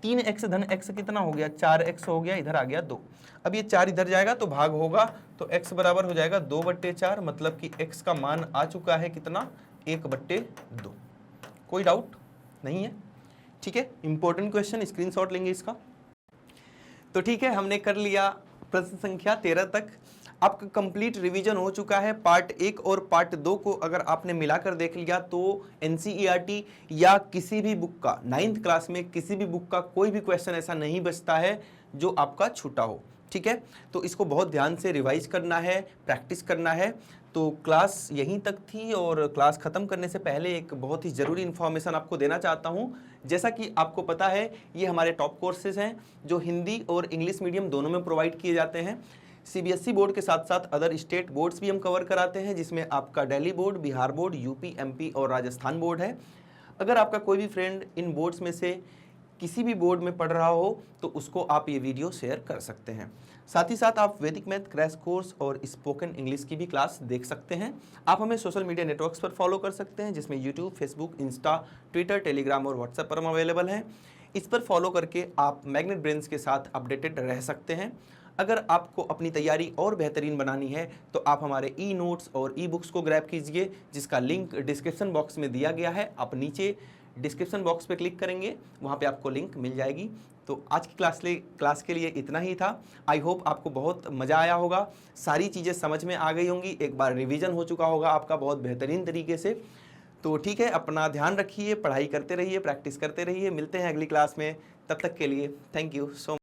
3x धन x कितना हो गया, 4x हो गया, इधर आ गया 2। अब ये 4 इधर जाएगा तो भाग होगा, तो x बराबर हो जाएगा 2/4, मतलब कि x का मान आ चुका है कितना, 1/2। कोई डाउट नहीं है? ठीक है, इंपॉर्टेंट क्वेश्चन, स्क्रीनशॉट लेंगे इसका। तो ठीक है, हमने कर लिया प्रश्न संख्या 13 तक। आपका कंप्लीट रिवीजन हो चुका है। पार्ट 1 और पार्ट 2 को अगर आपने मिलाकर देख लिया तो एनसीईआरटी या किसी भी बुक का 9th क्लास में किसी भी बुक का कोई भी क्वेश्चन ऐसा नहीं बचता है जो आपका छूटा हो। ठीक है, तो इसको बहुत ध्यान से रिवाइज करना है, प्रैक्टिस करना है। तो क्लास यहीं तक थी, और क्लास ख़त्म करने से पहले एक बहुत ही ज़रूरी इन्फॉर्मेशन आपको देना चाहता हूं। जैसा कि आपको पता है, ये हमारे टॉप कोर्सेज हैं जो हिंदी और इंग्लिश मीडियम दोनों में प्रोवाइड किए जाते हैं। सीबीएसई बोर्ड के साथ साथ अदर स्टेट बोर्ड्स भी हम कवर कराते हैं, जिसमें आपका Delhi board, Bihar board, UP, MP और राजस्थान बोर्ड है। अगर आपका कोई भी फ्रेंड इन बोर्ड्स में से किसी भी बोर्ड में पढ़ रहा हो तो उसको आप ये वीडियो शेयर कर सकते हैं। साथ ही साथ आप वैदिक मैथ क्रैश कोर्स और स्पोकन इंग्लिश की भी क्लास देख सकते हैं। आप हमें सोशल मीडिया नेटवर्क्स पर फॉलो कर सकते हैं, जिसमें YouTube, Facebook, Insta, Twitter, Telegram और व्हाट्सएप पर हम अवेलेबल हैं। इस पर फॉलो करके आप मैग्नेट ब्रेन्स के साथ अपडेटेड रह सकते हैं। अगर आपको अपनी तैयारी और बेहतरीन बनानी है तो आप हमारे ई नोट्स और ई बुक्स को ग्रैब कीजिए, जिसका लिंक डिस्क्रिप्शन बॉक्स में दिया गया है। आप नीचे डिस्क्रिप्शन बॉक्स पे क्लिक करेंगे, वहाँ पे आपको लिंक मिल जाएगी। तो आज की क्लास के लिए इतना ही था। आई होप आपको बहुत मज़ा आया होगा, सारी चीज़ें समझ में आ गई होंगी, एक बार रिवीजन हो चुका होगा आपका बहुत बेहतरीन तरीके से। तो ठीक है, अपना ध्यान रखिए, पढ़ाई करते रहिए, प्रैक्टिस करते रहिए। मिलते हैं अगली क्लास में, तब तक के लिए थैंक यू सो मच।